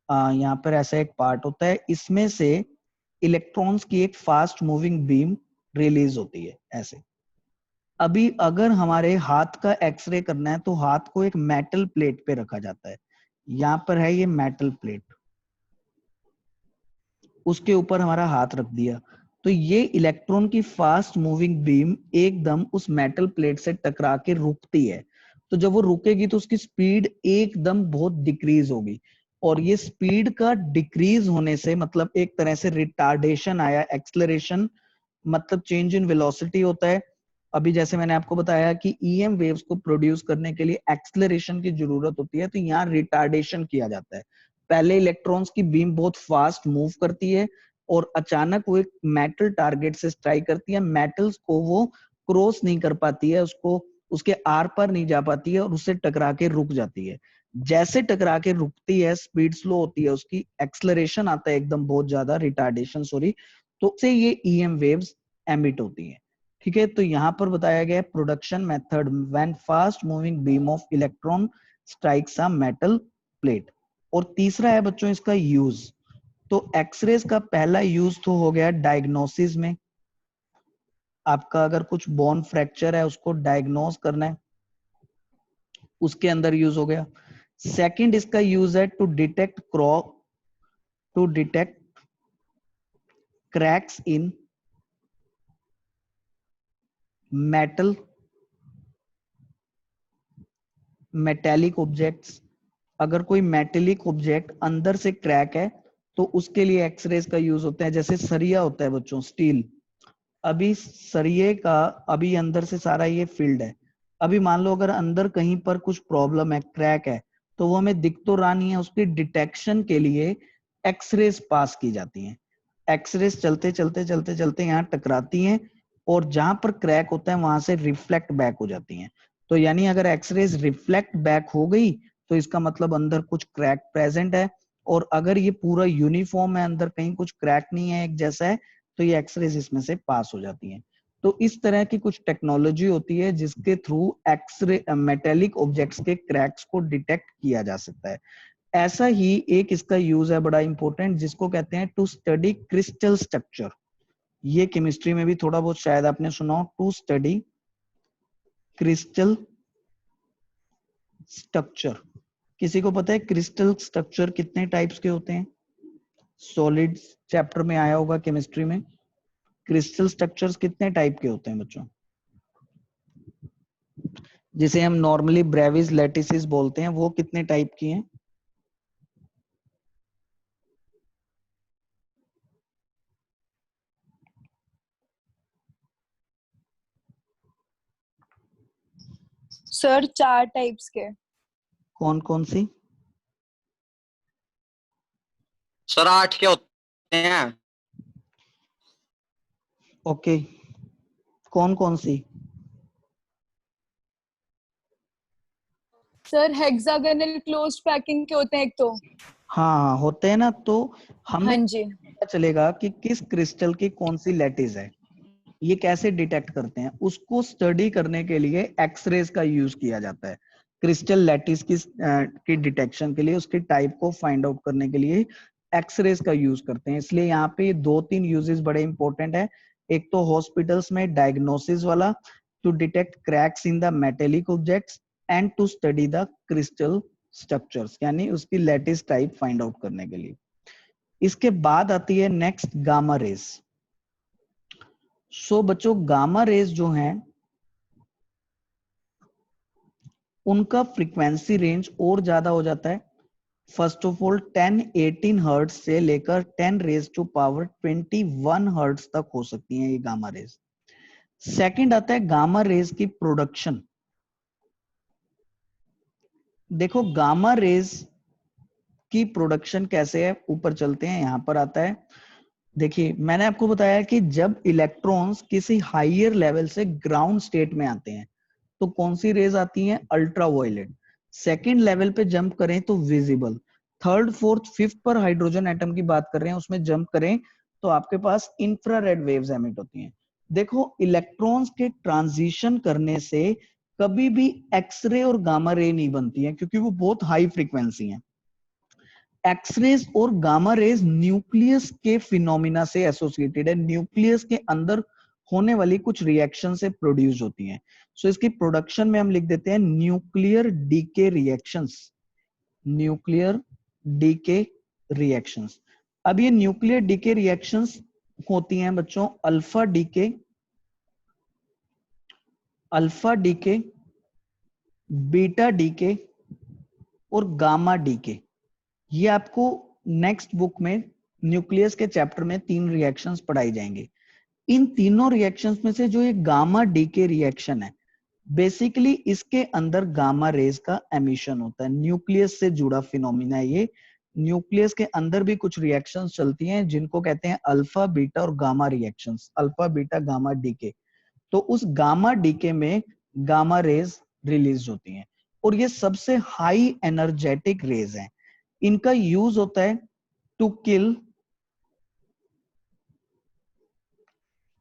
यहाँ पर ऐसा एक पार्ट होता है, इसमें से इलेक्ट्रॉन्स की एक फास्ट मूविंग बीम रिलीज होती है ऐसे। अभी अगर हमारे हाथ का एक्सरे करना है तो हाथ को एक मेटल प्लेट पे रखा जाता है, यहाँ पर है ये मेटल प्लेट, उसके ऊपर हमारा हाथ रख दिया, तो ये इलेक्ट्रॉन की फास्ट मूविंग बीम एकदम उस मेटल प्लेट से टकरा के रुकती है। तो जब वो रुकेगी तो उसकी स्पीड एकदम बहुत डिक्रीज होगी, और ये स्पीड का डिक्रीज होने से मतलब एक तरह से रिटार्डेशन आया, एक्सलरेशन मतलब चेंज इन वेलोसिटी होता है। अभी जैसे मैंने आपको बताया कि ईएम वेव्स को प्रोड्यूस करने के लिए एक्सलरेशन की जरूरत होती है, तो यहाँ रिटार्डेशन किया जाता है। पहले इलेक्ट्रॉन्स की बीम बहुत फास्ट मूव करती है और अचानक वो एक मेटल टारगेट से स्ट्राइक करती है, मेटल्स को वो क्रॉस नहीं कर पाती है, उसको उसके आर पार नहीं जा पाती है और उससे टकरा के रुक जाती है। जैसे टकरा के रुकती है, स्पीड स्लो होती है उसकी, एक्सलरेशन आता है एकदम बहुत ज्यादा, रिटार्डेशन सॉरी, तो से ये ईएम वेव्स एमिट होती है। ठीक है, तो यहाँ पर बताया गया production method when fast moving beam of electron strikes a metal plate. और तीसरा है बच्चों इसका यूज। तो एक्सरेज का पहला यूज तो हो गया डायग्नोसिस में, आपका अगर कुछ बोन फ्रैक्चर है उसको डायग्नोस करना है, उसके अंदर यूज हो गया। सेकंड इसका यूज है to detect cracks in metal metallic objects. अगर कोई मेटेलिक ऑब्जेक्ट अंदर से क्रैक है तो उसके लिए एक्सरेज का यूज होता है। जैसे सरिया होता है बच्चों, स्टील, अभी सरिये का अभी अंदर से सारा ये फील्ड है, अभी मान लो अगर अंदर कहीं पर कुछ प्रॉब्लम है, क्रैक है, तो वो हमें दिख तो रहा नहीं है, उसकी डिटेक्शन के लिए एक्सरेज पास की जाती हैं। एक्सरेज चलते चलते चलते चलते यहाँ टकराती हैं और जहां पर क्रैक होता है वहां से रिफ्लेक्ट बैक हो जाती हैं। तो यानी अगर एक्सरेज रिफ्लेक्ट बैक हो गई तो इसका मतलब अंदर कुछ क्रैक प्रेजेंट है, और अगर ये पूरा यूनिफॉर्म है, अंदर कहीं कुछ क्रैक नहीं है, एक जैसा है, तो ये एक्सरेज इसमें से पास हो जाती हैं। तो इस तरह की कुछ टेक्नोलॉजी होती है जिसके थ्रू एक्सरे मेटेलिक ऑब्जेक्ट्स के क्रैक्स को डिटेक्ट किया जा सकता है। ऐसा ही एक इसका यूज है बड़ा इंपॉर्टेंट, जिसको कहते हैं टू स्टडी क्रिस्टल स्ट्रक्चर। ये केमिस्ट्री में भी थोड़ा बहुत शायद आपने सुना हो, टू स्टडी क्रिस्टल स्ट्रक्चर। किसी को पता है क्रिस्टल स्ट्रक्चर कितने टाइप्स के होते हैं? सॉलिड्स चैप्टर में आया होगा केमिस्ट्री में। क्रिस्टल स्ट्रक्चर्स कितने टाइप के होते हैं बच्चों? जिसे हम नॉर्मली ब्रेविस लैटिसेस बोलते हैं, वो कितने टाइप की हैं? सर 4 टाइप्स के। कौन कौन सी? सर 8 के होते हैं। ओके, कौन कौन सी? सर हेक्सागोनल क्लोज्ड पैकिंग के होते हैं एक तो। हाँ होते हैं ना, तो हमें हाँ जी। पता चलेगा कि किस क्रिस्टल की कौन सी लैटिस है, ये कैसे डिटेक्ट करते हैं? उसको स्टडी करने के लिए एक्सरेज का यूज किया जाता है। क्रिस्टल लैटिस की डिटेक्शन के लिए, उसकी टाइप को फाइंड आउट करने के लिए एक्सरेज का यूज करते हैं। इसलिए यहाँ पे 2-3 यूजेस बड़े इंपॉर्टेंट है। एक तो हॉस्पिटल्स में डायग्नोसिस वाला, to detect cracks in the metallic objects, and to study the crystal structures, यानी उसकी लैटिस टाइप फाइंड आउट करने के लिए। इसके बाद आती है नेक्स्ट गामा रेज। सो बच्चों गामा रेज जो हैं उनका फ्रीक्वेंसी रेंज और ज्यादा हो जाता है। फर्स्ट ऑफ ऑल 10-18 हर्ट्ज से लेकर 10 रेज टू पावर 21 हर्ट्ज तक हो सकती हैं ये गामा रेज। सेकंड आता है गामा रेज की प्रोडक्शन। देखो गामा रेज की प्रोडक्शन कैसे है, ऊपर चलते हैं, यहां पर आता है। देखिए मैंने आपको बताया कि जब इलेक्ट्रॉन्स किसी हायर लेवल से ग्राउंड स्टेट में आते हैं तो कौन सी रेज आती हैं? अल्ट्रावायलेट। सेकंड लेवल पे जंप करें तो विजिबल। थर्ड फोर्थ फिफ्थ पर हाइड्रोजन एटम की बात कर रहे हैं, उसमें जंप करें तो आपके पास इंफ्रारेड वेव्स एमिट होती हैं। देखो इलेक्ट्रॉन्स के ट्रांजिशन करने से कभी भी एक्सरे और गामा रे नहीं बनती है, क्योंकि वो बहुत हाई फ्रीक्वेंसी है। एक्सरेज और गामा रेज न्यूक्लियस के फिनोमिना से एसोसिएटेड है, न्यूक्लियस के अंदर होने वाली कुछ रिएक्शन से प्रोड्यूस होती हैं। सो इसकी प्रोडक्शन में हम लिख देते हैं nuclear decay reactions. Nuclear decay reactions. अब ये न्यूक्लियर डीके रिएक्शंस होती हैं बच्चों अल्फा डीके, बीटा डीके और गामा डीके। ये आपको नेक्स्ट बुक में न्यूक्लियस के चैप्टर में 3 रिएक्शंस पढ़ाई जाएंगे। इन तीनों रिएक्शंस में से जो ये गामा डीके रिएक्शन है, बेसिकली इसके अंदर गामा रेज का एमिशन होता है, न्यूक्लियस से जुड़ा फिनोमिना है ये। न्यूक्लियस के अंदर भी कुछ रिएक्शंस चलती हैं जिनको कहते हैं अल्फा बीटा और gamma reactions, alpha beta gamma decay. तो उस गामा डीके में गामा रेज रिलीज होती हैं और ये सबसे हाई एनर्जेटिक रेज हैं। इनका यूज होता है टू किल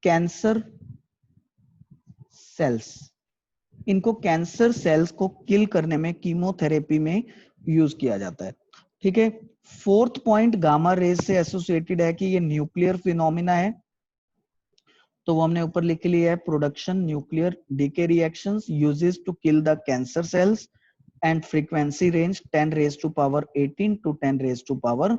कैंसर सेल्स। इनको कैंसर सेल्स को किल करने में कीमोथेरेपी में यूज किया जाता है। ठीक है। फोर्थ पॉइंट गामा रेज से एसोसिएटेड है कि ये न्यूक्लियर फिनोमिना है, तो वो हमने ऊपर लिख लिया है, production nuclear decay reactions uses to kill the cancer cells and frequency range 10 rays to power 18 to 10 rays to power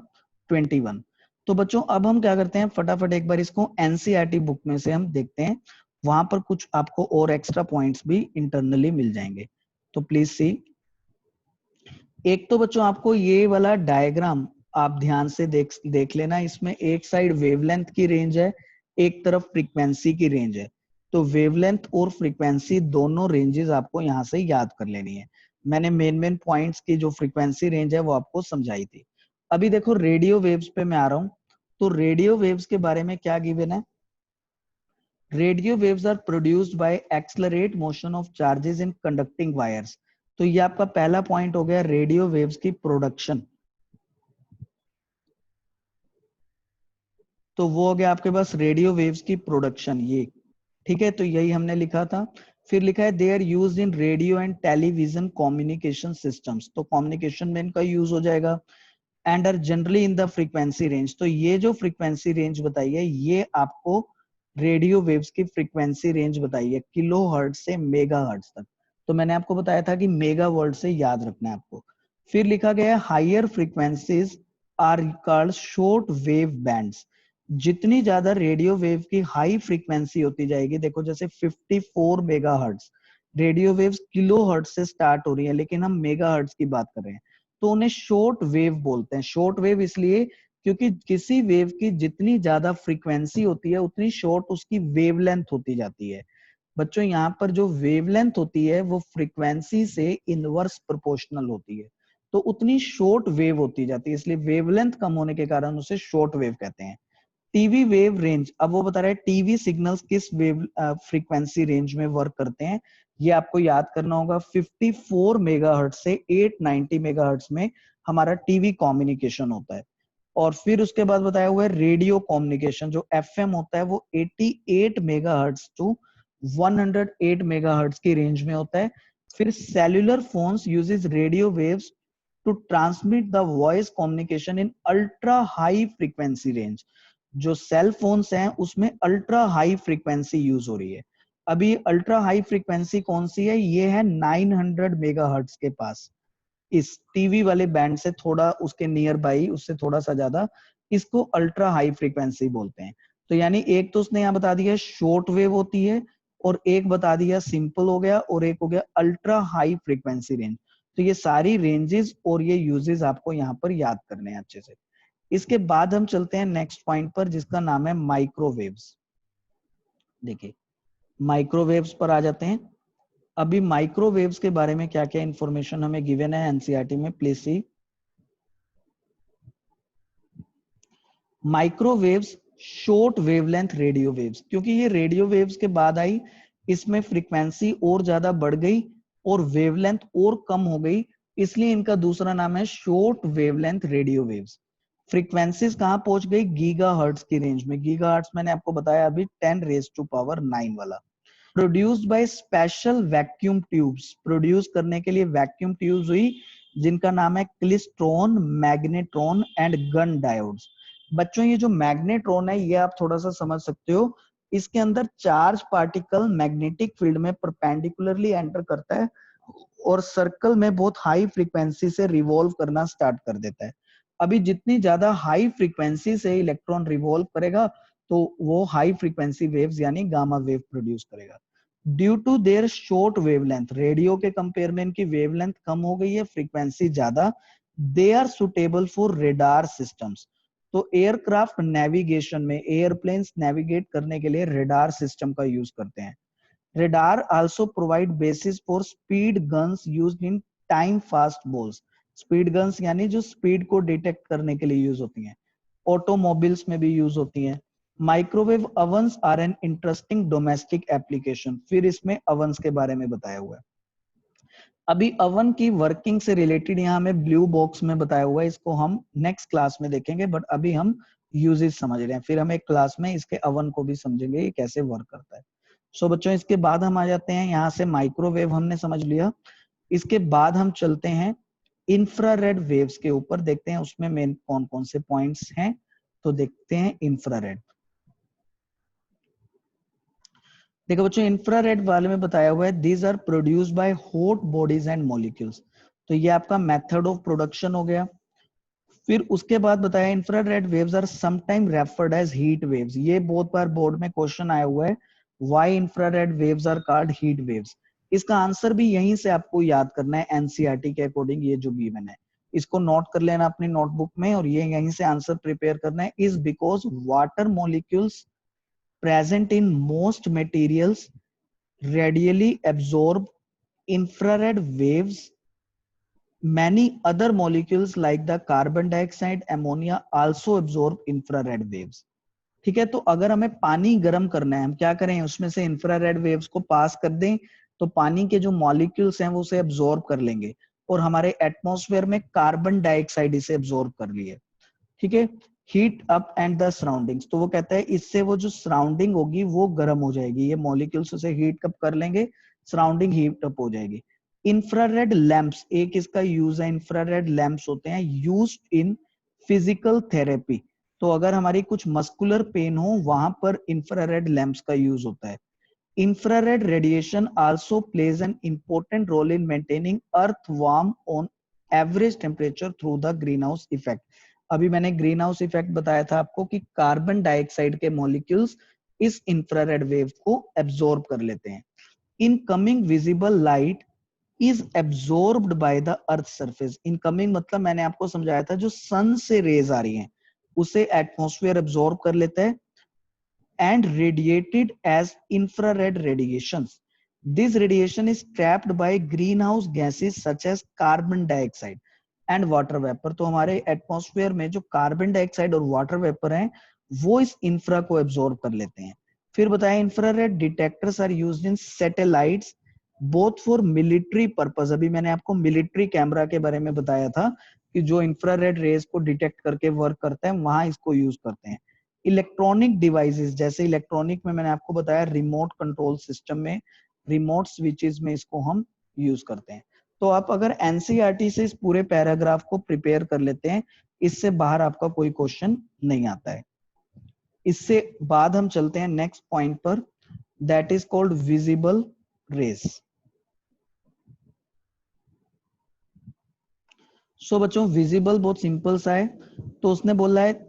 21। तो बच्चों अब हम क्या करते हैं, फटाफट एक बार इसको एनसीईआरटी बुक में से हम देखते हैं, वहां पर कुछ आपको और एक्स्ट्रा पॉइंट्स भी इंटरनली मिल जाएंगे। तो प्लीज सी, एक तो बच्चों आपको ये वाला डायग्राम आप ध्यान से देख लेना, इसमें एक साइड वेवलेंथ की रेंज है, एक तरफ फ्रीक्वेंसी की रेंज है। तो वेवलेंथ और फ्रीक्वेंसी दोनों रेंजेस आपको यहाँ से याद कर लेनी है। मैंने मेन पॉइंट्स की जो फ्रीक्वेंसी रेंज है वो आपको समझाई थी। अभी देखो रेडियो वेव्स पे मैं आ रहा हूँ, तो रेडियो वेव्स के बारे में क्या गिवन है, radio waves are produced by accelerate motion of charges in conducting wires. तो ये आपका पहला पॉइंट हो गया रेडियो वेव्स की प्रोडक्शन। तो वो हो गया आपके पास रेडियो वेव्स की प्रोडक्शन, ये ठीक है। तो यही हमने लिखा था। फिर लिखा है they are used in radio and television communication systems, तो कम्युनिकेशन में इनका यूज हो जाएगा। And are generally in the frequency range, तो ये जो फ्रीक्वेंसी रेंज बताई है ये आपको रेडियो वेव्स की फ्रीक्वेंसी रेंज बताई है, किलो हर्ट्ज से मेगा हर्ट्ज तक। तो मैंने आपको बताया था कि मेगा वर्ड से याद रखना है आपको। फिर लिखा गया है higher frequencies are called short wave bands. जितनी ज्यादा रेडियो वेव की हाई फ्रीक्वेंसी होती जाएगी, देखो जैसे 54 mega hertz, radio waves kilo hertz से स्टार्ट हो रही है लेकिन हम मेगा हर्ट्ज की बात कर रहे हैं, तो उन्हें शॉर्ट वेव बोलते हैं। शॉर्ट वेव इसलिए क्योंकि किसी वेव की जितनी ज्यादा फ्रीक्वेंसी होती है उतनी शॉर्ट उसकी वेवलेंथ होती जाती है। बच्चों यहाँ पर जो वेवलेंथ होती है वो फ्रीक्वेंसी से इनवर्स प्रोपोर्शनल होती है, तो उतनी शॉर्ट वेव होती जाती है, इसलिए वेवलेंथ कम होने के कारण उसे शॉर्ट वेव कहते हैं। टीवी वेव रेंज, अब वो बता रहा है टीवी सिग्नल्स किस वेव फ्रीक्वेंसी रेंज में वर्क करते हैं, ये आपको याद करना होगा। 54 मेगाहर्ट्ज से 890 मेगाहर्ट्ज में हमारा टीवी कम्युनिकेशन होता है। और फिर उसके बाद बताया हुआ है रेडियो कम्युनिकेशन जो एफएम होता है वो 88 मेगाहर्ट्ज टू 108 मेगाहर्ट्ज की रेंज में होता है। फिर cellular phones uses radio waves to transmit the voice communication in ultra high frequency range. जो सेल फोन्स हैं उसमें अल्ट्रा हाई फ्रीक्वेंसी यूज हो रही है। अभी अल्ट्रा हाई फ्रीक्वेंसी कौन सी है, ये है 900 मेगाहर्ट्ज के पास, इस टीवी वाले बैंड से थोड़ा उसके नियर बाई, उससे थोड़ा सा ज्यादा, इसको अल्ट्रा हाई फ्रीक्वेंसी बोलते हैं। तो यानी एक तो उसने यहाँ बता दिया शॉर्ट वेव होती है, और एक बता दिया सिंपल हो गया, और एक हो गया अल्ट्रा हाई फ्रीक्वेंसी रेंज। तो ये सारी रेंजेस और ये यूजेस आपको यहाँ पर याद करने हैं अच्छे से। इसके बाद हम चलते हैं नेक्स्ट पॉइंट पर जिसका नाम है माइक्रोवेव्स। देखिए माइक्रोवेव्स पर आ जाते हैं। अभी माइक्रोवेव्स के बारे में क्या क्या इंफॉर्मेशन हमें गिवन है एनसीईआरटी में, please C. Microwaves short wavelength radio waves, क्योंकि ये रेडियो वेव्स के बाद आई, इसमें फ्रीक्वेंसी और ज्यादा बढ़ गई और वेवलेंथ और कम हो गई, इसलिए इनका दूसरा नाम है short wavelength radio waves. Frequencies कहां पहुंच गई, गीगा हर्ट्ज की रेंज में। गीगा हर्ट्ज मैंने आपको बताया अभी 10 रेज टू पावर 9 वाला। Produced by special vacuum tubes, produce करने के लिए वैक्यूम ट्यूब्स हुई जिनका नाम है klystron, magnetron and gun diodes. बच्चों ये जो मैग्नेट्रॉन है ये आप थोड़ा सा समझ सकते हो, इसके अंदर चार्ज पार्टिकल मैग्नेटिक फील्ड में परपेंडिकुलरली एंटर करता है और सर्कल में बहुत हाई फ्रीक्वेंसी से रिवॉल्व करना स्टार्ट कर देता है। अभी जितनी ज्यादा हाई फ्रीक्वेंसी से इलेक्ट्रॉन रिवॉल्व करेगा तो वो हाई फ्रीक्वेंसी वेव्स यानी गामा वेव प्रोड्यूस करेगा। Due to their short wavelength, radio के कंपेयर में इनकी वेवलेंथ कम हो गई है, फ्रीक्वेंसी ज्यादा, they are suitable for radar systems. तो एयरक्राफ्ट नेविगेशन में एयरप्लेन्स नेविगेट करने के लिए रेडार सिस्टम का यूज करते हैं। Radar also provide basis for speed guns used in time fast balls. Speed guns यानी जो स्पीड को डिटेक्ट करने के लिए यूज होती हैं, ऑटोमोबाइल्स में भी यूज होती हैं। Microwave ovens are an interesting domestic application, फिर इसमें अवन्स के बारे में बताया हुआ है। अभी अवन की वर्किंग से रिलेटेड यहाँ में ब्लू बॉक्स में बताया हुआ है, इसको हम नेक्स्ट क्लास में देखेंगे, बट अभी हम यूजेस समझ रहे हैं, फिर हम एक क्लास में इसके अवन को भी समझेंगे ये कैसे वर्क करता है। सो बच्चों इसके बाद हम आ जाते हैं यहाँ से, माइक्रोवेव हमने समझ लिया। इसके बाद हम चलते हैं इंफ्रारेड वेव्स के ऊपर देखते हैं उसमें मेन कौन कौन से पॉइंट्स हैं। तो देखते हैं इंफ्रारेड। देखो बच्चों, इंफ्रारेड वाले में बताया हुआ है these are produced by hot bodies and molecules. तो ये आपका मेथड ऑफ प्रोडक्शन हो गया। फिर उसके बाद बताया infrared waves are sometime referred as heat waves. ये बहुत बार बोर्ड में क्वेश्चन आया हुआ है, why infrared waves are called heat waves. इसका आंसर भी यहीं से आपको याद करना है, एनसीईआरटी के अकॉर्डिंग ये जो गिवन है इसको नोट कर लेना अपनी नोटबुक में, और ये यहीं से आंसर प्रिपेयर करना है। Is because water molecules present in most materials radially absorb infrared waves. Many other molecules like the carbon dioxide, ammonia also absorb infrared waves. ठीक है, तो अगर हमें पानी गर्म करना है, हम क्या करें, उसमें से इंफ्रारेड वेव्स को पास कर दें तो पानी के जो मॉलिक्यूल्स हैं वो उसे एब्जॉर्ब कर लेंगे, और हमारे एटमॉस्फेयर में कार्बन डाइऑक्साइड इसे एब्जॉर्ब कर लिए। ठीक है, heat up and the surroundings, तो वो कहता है इससे वो जो सराउंडिंग होगी वो गर्म हो जाएगी, ये मॉलिक्यूल्स उसे हीट अप कर लेंगे, सराउंडिंग हीट अप हो जाएगी। इंफ्रारेड लैंप्स, एक इसका यूज है, इंफ्रारेड लैंप्स होते हैं यूज्ड इन फिजिकल थेरेपी। तो अगर हमारी कुछ मस्कुलर पेन हो वहां पर इंफ्रारेड लैंप्स का यूज होता है। Infrared radiation also plays an important role in maintaining Earth warm on average temperature through the greenhouse effect. अभी मैंने ग्रीन हाउस इफेक्ट बताया था आपको कि कार्बन डाइऑक्साइड के मॉलिक्यूल्स इस इंफ्रारेड वेव को एब्जॉर्ब कर लेते हैं। Incoming visible light is absorbed by the earth surface. Incoming मतलब मैंने आपको समझाया था जो सन से रेज आ रही हैं उसे एटमॉस्फेयर एब्जॉर्ब कर लेता है and radiated as infrared radiations. This radiation is trapped by greenhouse gases such as carbon dioxide and water vapor. तो हमारे एटमॉस्फेयर में जो कार्बन डाइऑक्साइड और वाटर वेपर हैं वो इस इंफ्रा को एब्जॉर्ब कर लेते हैं। फिर बताया infrared detectors are used in satellites both for military purpose. अभी मैंने आपको मिलिट्री कैमरा के बारे में बताया था कि जो इंफ्रारेड रेज को डिटेक्ट करके वर्क करते हैं वहां इसको यूज करते हैं। इलेक्ट्रॉनिक डिवाइसेस, जैसे इलेक्ट्रॉनिक में मैंने आपको बताया रिमोट कंट्रोल सिस्टम में, रिमोट स्विचेस में इसको हम यूज करते हैं। तो आप अगर एनसीईआरटी से इस पूरे पैराग्राफ को प्रिपेयर कर लेते हैं, इससे बाहर आपका कोई क्वेश्चन नहीं आता है। इससे बाद हम चलते हैं नेक्स्ट पॉइंट पर, that is called visible rays. So बच्चों विजिबल बहुत सिंपल सा है। तो उसने बोला है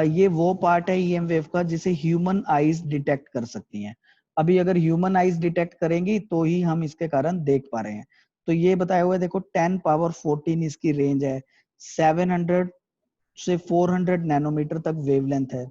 ये वो पार्ट है ईएम वेव का जिसे ह्यूमन आईज डिटेक्ट कर सकती हैं। अभी अगर ह्यूमन आईज डिटेक्ट करेंगी तो ही हम इसके कारण देख पा रहे हैं। तो ये बताया हुआ है, देखो 10 पावर 14 इसकी रेंज है, 700 से 400 नैनोमीटर तक वेवलेंथ है।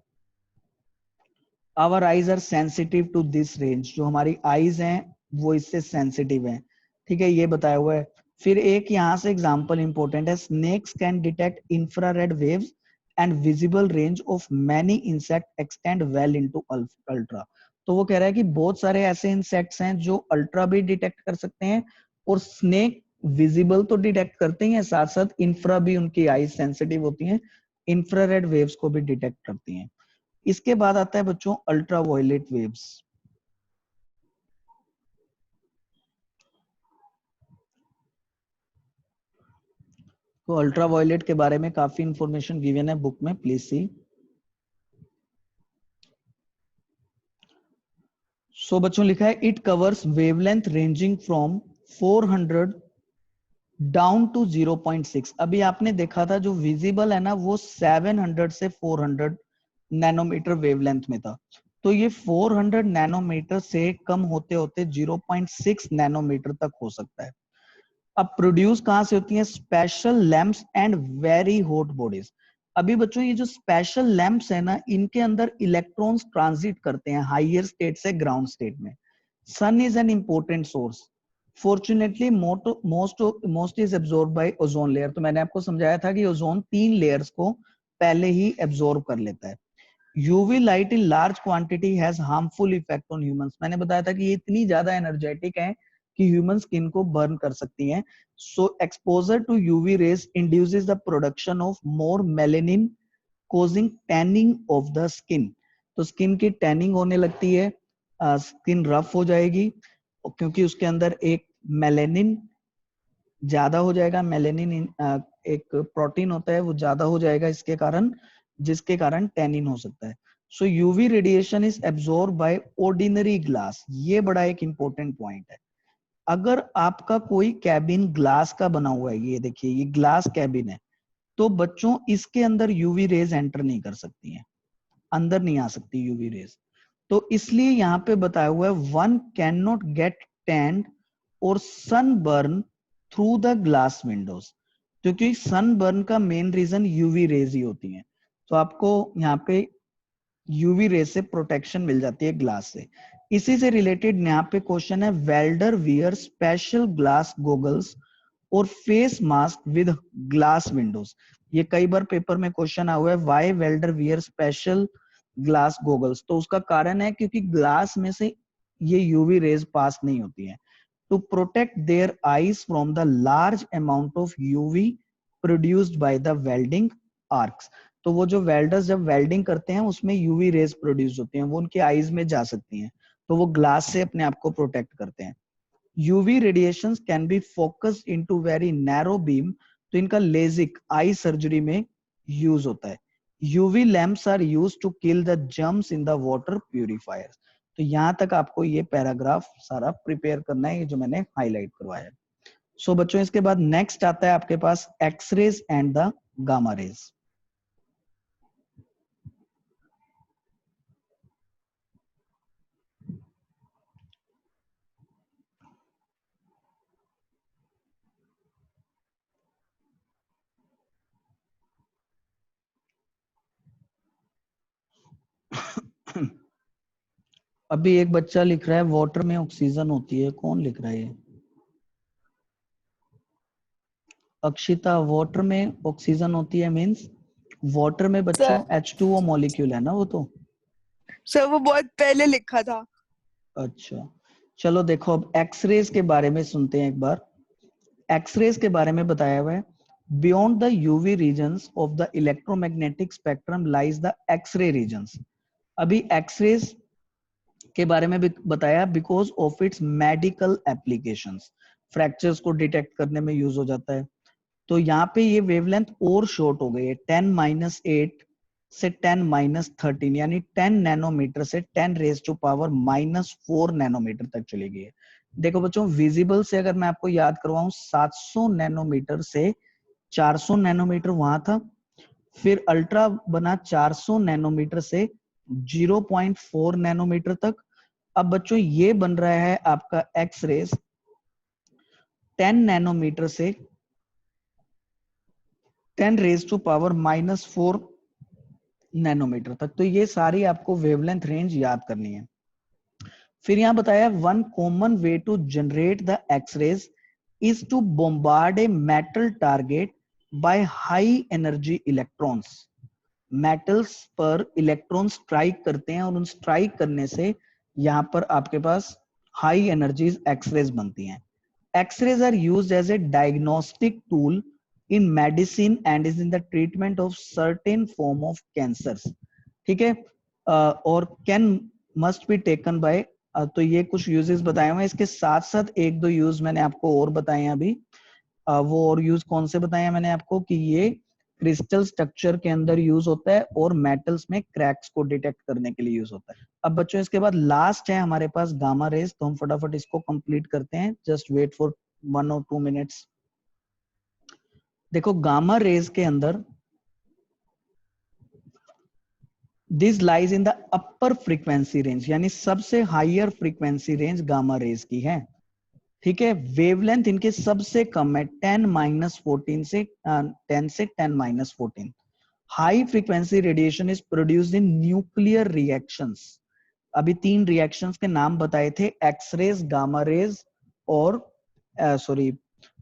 Our eyes are sensitive to this range, जो हमारी आईज हैं वो इससे सेंसिटिव हैं। ठीक है, ये बताया हुआ है। फिर एक यहाँ से एग्जांपल इंपॉर्टेंट है, snakes can detect infrared waves and visible range of many insect extend well into ultra। तो वो कह रहा है कि बहुत सारे ऐसे इंसेक्ट्स हैं जो अल्ट्रा भी डिटेक्ट कर सकते हैं, और स्नेक विजिबल तो डिटेक्ट करते हैं, साथ साथ इंफ्रा भी, उनकी आईज सेंसिटिव होती हैं, इंफ्रारेड वेव्स को भी डिटेक्ट करती हैं। इसके बाद आता है बच्चों अल्ट्रा वायलेट वेव्स। तो अल्ट्रा वायलेट के बारे में काफी इंफॉर्मेशन गिवन है बुक में, प्लीज सी। सो बच्चों लिखा है it covers wavelength ranging from 400 down to 0.6। अभी आपने देखा था जो विजिबल है ना वो 700 से 400 नैनोमीटर वेवलेंथ में था, तो ये 400 नैनोमीटर से कम होते होते 0.6 नैनोमीटर तक हो सकता है। अब प्रोड्यूस कहां से होती है, special lamps and very hot bodies. अभी बच्चों ये जो स्पेशल लैंप्स है ना इनके अंदर इलेक्ट्रॉन्स ट्रांजिट करते हैं हायर स्टेट से ग्राउंड स्टेट में। Sun is an important source, fortunately most is absorb by ozone layer. तो मैंने आपको समझाया था कि ओजोन 3 लेयर्स को पहले ही एब्जॉर्ब कर लेता है। UV light in large quantity has harmful effect on humans. मैंने बताया था कि ये इतनी ज्यादा एनर्जेटिक है कि ह्यूमन स्किन को बर्न कर सकती हैं। So exposure to UV rays induces the production of more melanin causing tanning of the skin। तो स्किन की टैनिंग होने लगती है, स्किन रफ हो जाएगी क्योंकि उसके अंदर एक मेलेनिन ज्यादा हो जाएगा, मेलेनिन एक प्रोटीन होता है वो ज्यादा हो जाएगा इसके कारण, जिसके कारण टैनिन हो सकता है। So UV radiation is absorb by ordinary glass. ये बड़ा एक इंपॉर्टेंट पॉइंट है। अगर आपका कोई कैबिन ग्लास का बना हुआ है, ये देखिए ये ग्लास कैबिन है, तो बच्चों इसके अंदर यूवी रेज एंटर नहीं कर सकती हैं, अंदर नहीं आ सकती यूवी रेज। तो इसलिए यहाँ पे बताया हुआ है one can not get tanned or sunburn through the glass windows, क्योंकि सनबर्न का मेन रीजन यूवी रेज ही होती है। तो आपको यहाँ पे यूवी रेज से प्रोटेक्शन मिल जाती है ग्लास से। इसी से रिलेटेड यहाँ पे क्वेश्चन है, welder wear special glass goggles or face mask with glass windows. ये कई बार पेपर में क्वेश्चन आया हुआ है, why welder wear special glass goggles. तो उसका कारण है क्योंकि ग्लास में से ये यूवी रेज पास नहीं होती है। To protect their eyes from the large amount of UV produced by the welding arcs. तो वो जो वेल्डर्स जब वेल्डिंग करते हैं उसमें यूवी रेज प्रोड्यूस होती हैं, वो उनके आईज में जा सकती हैं, तो वो ग्लास से अपने आप को प्रोटेक्ट करते हैं। UV radiations can be focused into very narrow beam, तो इनका लेजिक आई सर्जरी में यूज होता है। UV lamps are used to kill the germs in the water purifier. तो यहां तक आपको ये पैराग्राफ सारा प्रिपेयर करना है, ये जो मैंने हाईलाइट करवाया है। सो बच्चों इसके बाद नेक्स्ट आता है आपके पास X rays and the gamma rays. अभी एक बच्चा लिख रहा है वाटर में ऑक्सीजन होती है, कौन लिख रहा है ये? अक्षिता, वाटर में ऑक्सीजन होती है मींस वाटर में बच्चों H2O मॉलिक्यूल है ना वो तो। सर वो बहुत पहले लिखा था। अच्छा चलो देखो अब एक्सरेज के बारे में सुनते हैं एक बार। एक्सरेज के बारे में बताया हुआ है, beyond the UV regions of the electromagnetic spectrum lies the X ray regions. अभी एक्सरेज के बारे में भी बताया because of its medical applications, fractures को डिटेक्ट करने में यूज हो जाता है। तो यहाँ पे ये वेवलेंथ और शॉर्ट हो गई है, 10-8 से 10-13 यानी 10 नैनोमीटर से 10 रेज टू पावर -4 नैनोमीटर तक चली गई है। देखो बच्चों विजिबल से अगर मैं आपको याद करवाऊं 700 नैनोमीटर से 400 नैनोमीटर वहां था, फिर अल्ट्रा बना 400 नैनोमीटर से 0.4 नैनोमीटर तक। अब बच्चों ये बन रहा है आपका एक्स रेज 10 नैनोमीटर से 10 रेज टू पावर -4 नैनोमीटर तक। तो ये सारी आपको वेवलेंथ रेंज याद करनी है। फिर यहां बताया one common way to generate the X rays is to bombard a metal target by high energy electrons. Metals पर इलेक्ट्रॉन स्ट्राइक करते हैं और उन स्ट्राइक करने से यहाँ पर आपके पास हाई एनर्जीज एक्सरेज बनती हैं। X rays are used as a diagnostic tool in medicine and is in the treatment of certain form of cancers. ठीक है, और can must be taken by, तो ये कुछ यूजेस बताए हुए हैं। इसके साथ साथ एक दो यूज मैंने आपको और बताए हैं अभी। वो और यूज कौन से बताए हैं मैंने आपको कि ये क्रिस्टल स्ट्रक्चर के अंदर यूज होता है और मेटल्स में क्रैक्स को डिटेक्ट करने के लिए यूज होता है। अब बच्चों इसके बाद लास्ट है हमारे पास गामा रेज, तो हम फटाफट इसको कंप्लीट करते हैं। Just wait for 1 or 2 minutes. देखो गामा रेज के अंदर this lies in the upper frequency range, यानी सबसे higher frequency range gamma rays की है। ठीक है, वेवलेंथ इनके सबसे कम है 10-14 से 10 से 10-14। High frequency radiation is produced in nuclear reactions. अभी 3 रिएक्शंस के नाम बताए थे, एक्स रेज, गामा रेज और sorry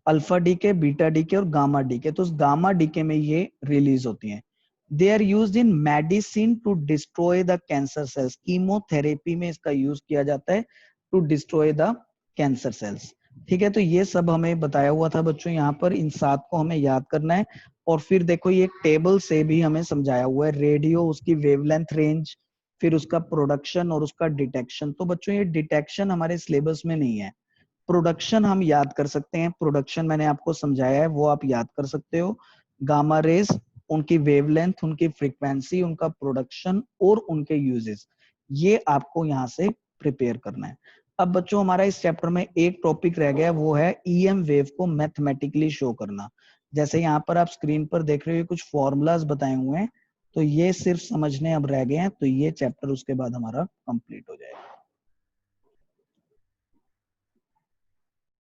alpha decay, beta decay और गामा डीके। तो उस गामा डीके में ये रिलीज होती हैं। They are used in medicine to destroy the cancer cells. Chemotherapy में इसका यूज किया जाता है to destroy the cancer cells. ठीक है, तो ये सब हमें बताया हुआ था बच्चों, यहाँ पर इन 7 को हमें याद करना है। और फिर देखो ये टेबल से भी हमें समझाया हुआ है, रेडियो, उसकी वेवलेंथ रेंज, फिर उसका प्रोडक्शन और उसका डिटेक्शन। तो बच्चों ये डिटेक्शन हमारे सिलेबस में नहीं है, प्रोडक्शन हम याद कर सकते हैं, प्रोडक्शन मैंने आपको समझाया है, वो आप याद कर सकते हो। गामा रेज, उनकी वेवलेंथ, उनकी फ्रीक्वेंसी, उनका प्रोडक्शन और उनके यूजेस, ये आपको यहाँ से प्रिपेयर करना है। अब बच्चों हमारा इस चैप्टर में एक टॉपिक रह गया, वो है ईएम वेव को मैथमेटिकली शो करना। जैसे यहाँ पर आप स्क्रीन पर देख रहे हो कुछ फॉर्मूलाज बताए हुए हैं, तो ये सिर्फ समझने अब रह गए हैं, तो ये चैप्टर उसके बाद हमारा कंप्लीट हो जाएगा।